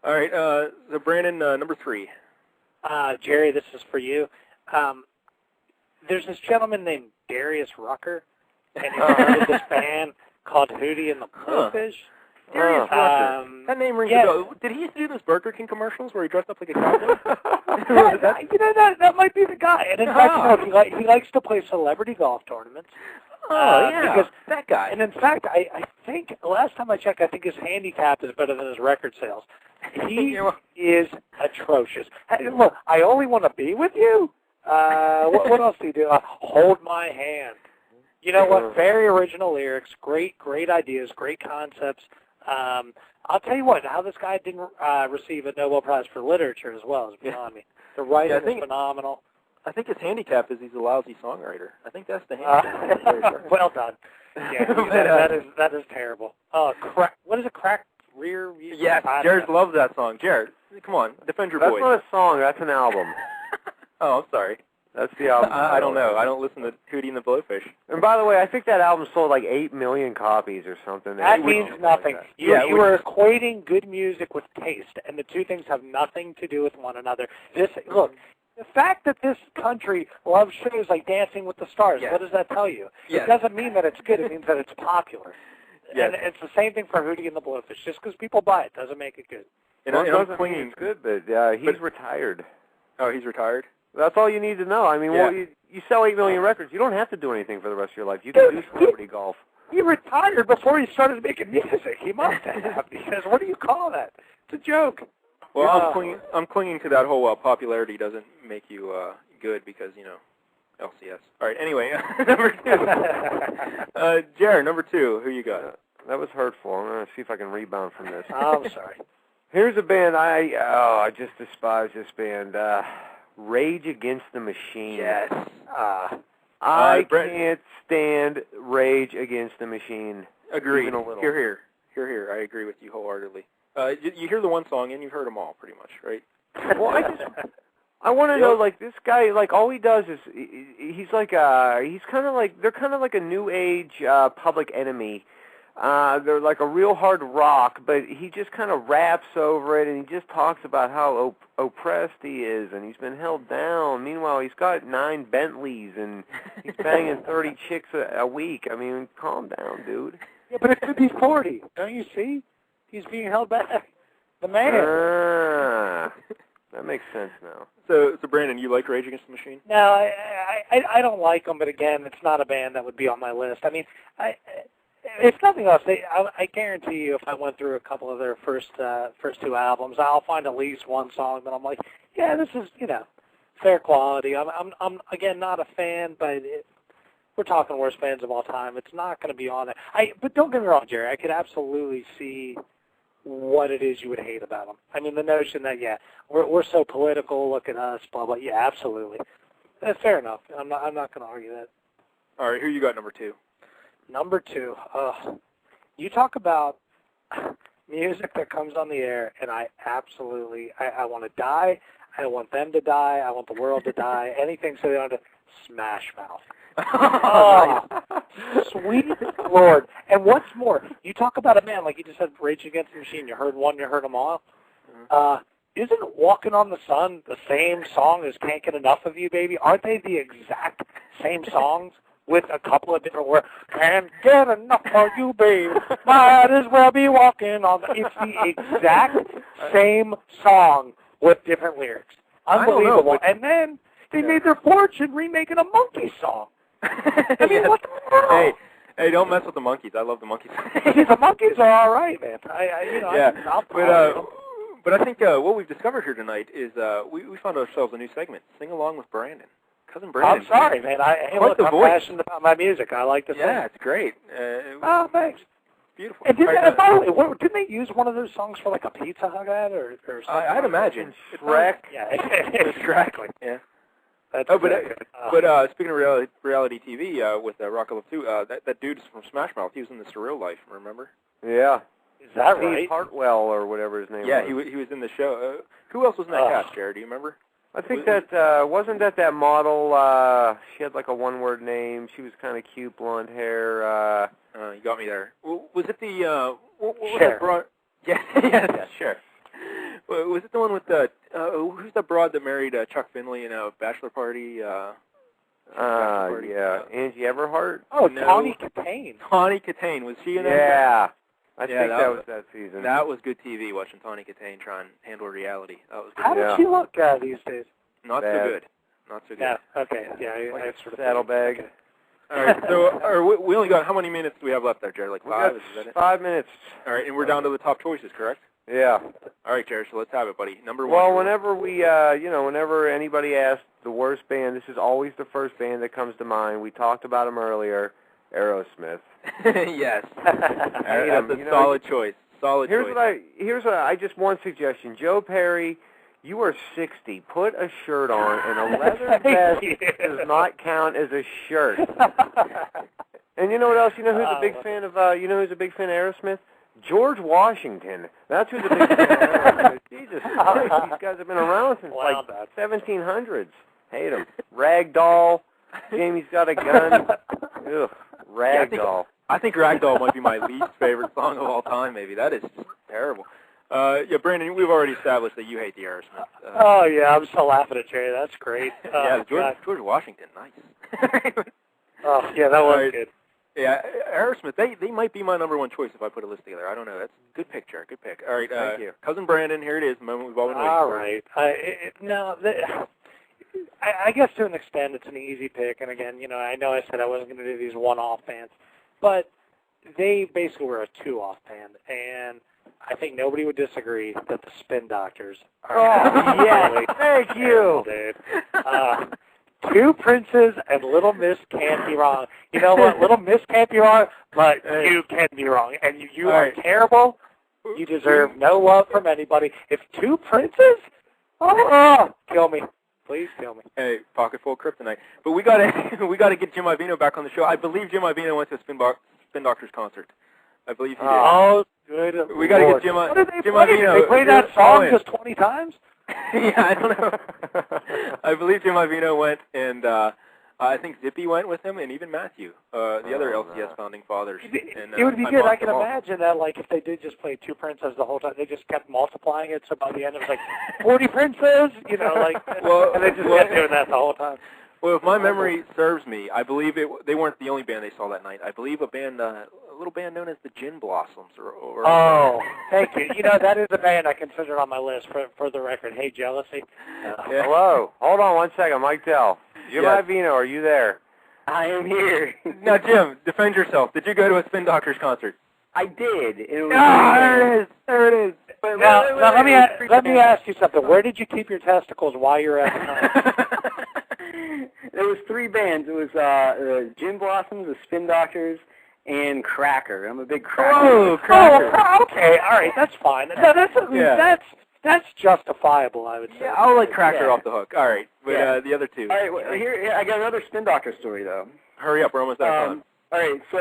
All right, so Brandon, number 3. Jerry, this is for you. There's this gentleman named Darius Rucker, and he started this band called Hootie and the Blowfish. Darius Rucker. That name rings a bell. Did he used to do those Burger King commercials where he dressed up like a cowboy? that might be the guy. And in fact, he likes to play celebrity golf tournaments. Because that guy. And in fact, I think, last time I checked, I think his handicap is better than his record sales. He is atrocious. Hey, look, I only want to be with you. What else do you do? Hold my hand. You know what? Very original lyrics, great ideas, great concepts. I'll tell you what, how this guy didn't receive a Nobel Prize for Literature as well is beyond me. The writing is phenomenal. I think his handicap is he's a lousy songwriter. I think that's the handicap. Well done. Yeah, that is terrible. What is it? Crack rear view? Yes, Jared loves that song. Jared, come on, defend your voice. That's not a song. That's an album. Oh, I'm sorry. That's the album. I don't know. I don't listen to Hootie and the Blowfish. And by the way, I think that album sold like 8 million copies or something. That means nothing. Like You are equating good music with taste, and the two things have nothing to do with one another. Look, the fact that this country loves shows like Dancing with the Stars, what does that tell you? It doesn't mean that it's good. It means that it's popular. And it's the same thing for Hootie and the Blowfish. Just because people buy it doesn't make it good. And I'm clinging. It's good, but he's retired. Oh, he's retired? That's all you need to know. I mean, well, you sell 8 million records. You don't have to do anything for the rest of your life. You can do celebrity golf. He retired before he started making music. He must have, because what do you call that? It's a joke. Well, I'm clinging to that whole popularity doesn't make you good because, LCS. All right, anyway, number 2. Jared, number 2, who you got? That was hurtful. I'm going to see if I can rebound from this. I'm sorry. Here's a band I just despise this band. Rage Against the Machine. Yes. I can't stand Rage Against the Machine. Agreed. Even a little. Here. I agree with you wholeheartedly. You hear the one song and you've heard them all, pretty much, right? Well, I want to know, like, this guy, like, all he does is they're kind of like a new age Public Enemy. They're like a real hard rock, but he just kind of raps over it, and he just talks about how oppressed he is, and he's been held down. Meanwhile, he's got 9 Bentleys, and he's banging 30 chicks a week. I mean, calm down, dude. Yeah, but it could be 40. Don't you see? He's being held back. The man. That makes sense now. So Brandon, you like Rage Against the Machine? No, I don't like them, but again, it's not a band that would be on my list. I mean, if nothing else, I guarantee you, if I went through a couple of their first 2 albums, I'll find at least one song that I'm like, yeah, this is fair quality. I'm again not a fan, but we're talking worst bands of all time. It's not going to be on it. But don't get me wrong, Jerry. I could absolutely see what it is you would hate about them. I mean, the notion that we're so political. Look at us, blah blah. Yeah, absolutely. That's fair enough. I'm not going to argue that. All right, who you got number 2? Number 2. You talk about music that comes on the air, and I absolutely I want to die. I want them to die. I want the world to die. Anything so they don't have to. Smash Mouth. Oh, sweet Lord. And what's more, you talk about a man, like you just said, Rage Against the Machine, you heard one, you heard them all. Isn't Walking on the Sun the same song as Can't Get Enough of You, Baby? Aren't they the exact same songs with a couple of different words? Can't get enough of you, baby. Might as well be walking on the... It's the exact same song with different lyrics. Unbelievable. And then they made their fortune remaking a Monkey song. I mean, what the hell? Hey, don't mess with the Monkeys. I love the Monkeys. The Monkeys are all right, man. But I think what we've discovered here tonight is we found ourselves a new segment. Sing along with Brandon. Cousin Brandon. I'm sorry, man. I'm passionate about my music. I like to sing. Yeah, it's great. Thanks. Beautiful. And didn't they use one of those songs for like a Pizza Hut ad or something? I'd imagine. Shrek. Yeah, exactly. Yeah. That's but speaking of reality TV with Rock of Love 2, that dude from Smash Mouth, he was in The Surreal Life, remember? Yeah. Is that Steve right? Hartwell or whatever his name was. Yeah, he was in the show. Who else was in that cast, Jared? Do you remember? I think wasn't that model, she had like a one-word name. She was kind of cute, blonde hair. You got me there. Was it the, what was Cher. that broad? Yeah, sure. Was it the one with the, who's the broad that married Chuck Finley in a bachelor party? Yeah. Angie Everhart? Oh, no. Tawny Katane. Tawny Katane. Was she in that? Yeah. I think that was that season. That was good TV, watching Tawny Katane try and handle reality. That was good. How does she look these days? Not so good. Not so good. Yeah, okay. Yeah, like I sort of saddlebag. Okay. All right, so we only got, how many minutes do we have left there, Jared? Like 5? Is that it? 5 minutes. All right, and we're down to the top choices, correct? Yeah. All right, Jared, so let's have it, buddy. Number 1. Well, whenever we, whenever anybody asks the worst band, this is always the first band that comes to mind. We talked about them earlier, Aerosmith. Yes. That's a solid choice. Solid choice. Here's what I just one suggestion. Joe Perry, you are 60. Put a shirt on, and a leather vest does not count as a shirt. And you know what else? You know who's a big fan of? Who's a big fan of Aerosmith? George Washington. That's who's a big fan of Aerosmith. Jesus Christ, these guys have been around since like 1700s. Hate them. Ragdoll. Jamie's got a gun. Ugh. Ragdoll. I think Ragdoll might be my least favorite song of all time, maybe. That is terrible. Brandon, we've already established that you hate the Aerosmith. I'm still laughing at Jerry. That's great. George Washington, nice. Oh, yeah, that was good. Yeah, Aerosmith, they might be my number 1 choice if I put a list together. I don't know. That's a good pick, Jared. Good pick. All right, thank you. Cousin Brandon, here it is, the moment we've all been waiting for. I guess to an extent it's an easy pick, and again, I know I said I wasn't going to do these one-off bands, but they basically were a 2-off band, and I think nobody would disagree that the Spin Doctors are yes, thank you. Dude. Two Princes and Little Miss Can't Be Wrong. You know what? Little Miss can't be wrong, but you can be wrong, and you are terrible. You deserve no love from anybody. If Two Princes? Kill me. Please kill me. Hey, pocket full of kryptonite. But we gotta get Jim Ivino back on the show. I believe Jim Ivino went to a Spin Doctors concert. I believe he did. Oh, good. We got to get Jim Ivino. They played that song just 20 times? Yeah, I don't know. I believe Jim Ivino went, and I think Zippy went with him, and even Matthew, the other LCS founding fathers. It would be good. I can imagine that, like, if they did just play Two Princes the whole time, they just kept multiplying it, so by the end it was like 40 princes, and they just kept doing that the whole time. Well, if my memory serves me, I believe they weren't the only band they saw that night. I believe a little band known as the Gin Blossoms. Thank you. That is a band I considered on my list for the record. Hey, Jealousy. Hello. Hold on 1 second. Mike Tell. Jim Ivino, are you there? I am here. Now, Jim, defend yourself. Did you go to a Spin Doctors concert? I did. There it is. Now, let me ask you something. Where did you keep your testicles while you were at the concert? There was 3 bands. It was Gin Blossoms, the Spin Doctors, and Cracker. I'm a big Cracker. Oh, Cracker. Oh, okay. All right. That's fine. That's justifiable, I would say. Yeah, I'll let Cracker off the hook. All right. But the other 2. All right. Well, here I got another Spin Doctor story, though. Hurry up. We're almost out of time. All right. So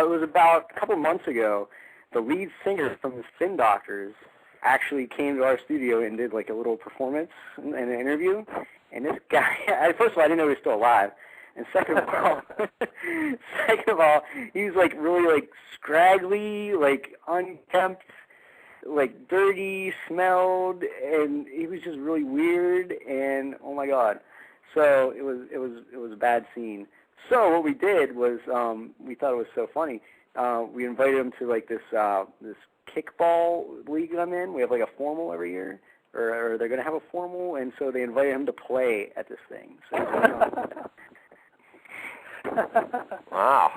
it was about a couple months ago. The lead singer from the Spin Doctors actually came to our studio and did like a little performance and an interview. And this guy, first of all, I didn't know he was still alive. And second of all, he was like really like scraggly, like unkempt, like dirty, smelled, and he was just really weird. And oh my God, so it was a bad scene. So what we did was we thought it was so funny. We invited him to like this kickball league that I'm in. We have like a formal every year, or they're gonna have a formal, and so they invited him to play at this thing. So. Wow.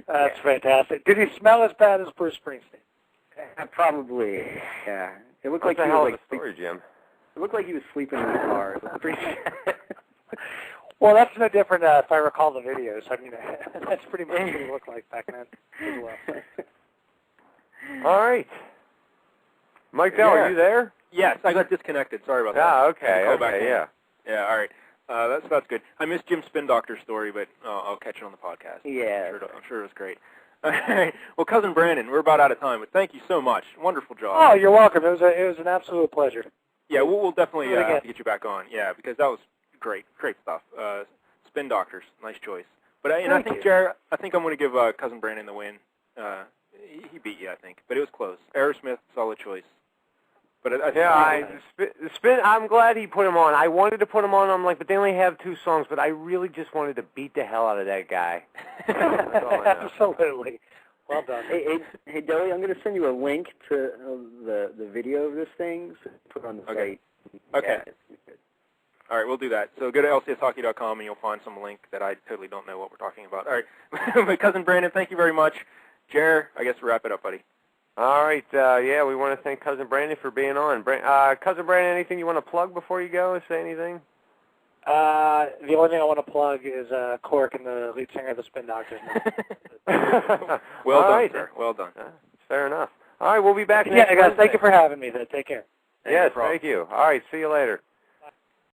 That's fantastic. Did he smell as bad as Bruce Springsteen? Probably, yeah. It looked like the he hell was of a story, Jim. It looked like he was sleeping in the car. It was pretty. Well, that's no different if I recall the videos. I mean, that's pretty much what he looked like back then as well. All right. Mike Dell, are you there? Yes, I got disconnected. Sorry about that. Ah, okay, Yeah, all right. That's good. I missed Jim's Spin Doctor story, but I'll catch it on the podcast. Yeah. I'm sure it was great. All right. Well, Cousin Brandon, we're about out of time, but thank you so much. Wonderful job. Oh, you're welcome. It was an absolute pleasure. Yeah, we'll definitely have to get you back on. Yeah, because that was great stuff. Spin Doctors, nice choice. But I think, Jared, I think I'm going to give Cousin Brandon the win. He beat you, I think, but it was close. Aerosmith, solid choice. But Spin. I'm glad he put him on. I wanted to put him on. I'm like, but they only have 2 songs. But I really just wanted to beat the hell out of that guy. Absolutely. Well done. Hey, Dowie, I'm going to send you a link to the video of this thing. So put it on the site. Okay. All right, we'll do that. So go to lcshockey.com and you'll find some link that I totally don't know what we're talking about. All right. But Cousin Brandon, thank you very much. Jer, I guess we'll wrap it up, buddy. All right. We want to thank Cousin Brandon for being on. Cousin Brandon, anything you want to plug before you go? Say anything? The only thing I want to plug is Cork and the lead singer of the Spin Doctors. Well done, sir. Well done. Fair enough. All right, we'll be back next Wednesday. Wednesday. Guys, thank you for having me. Take care. Yes, thank you. All right, see you later.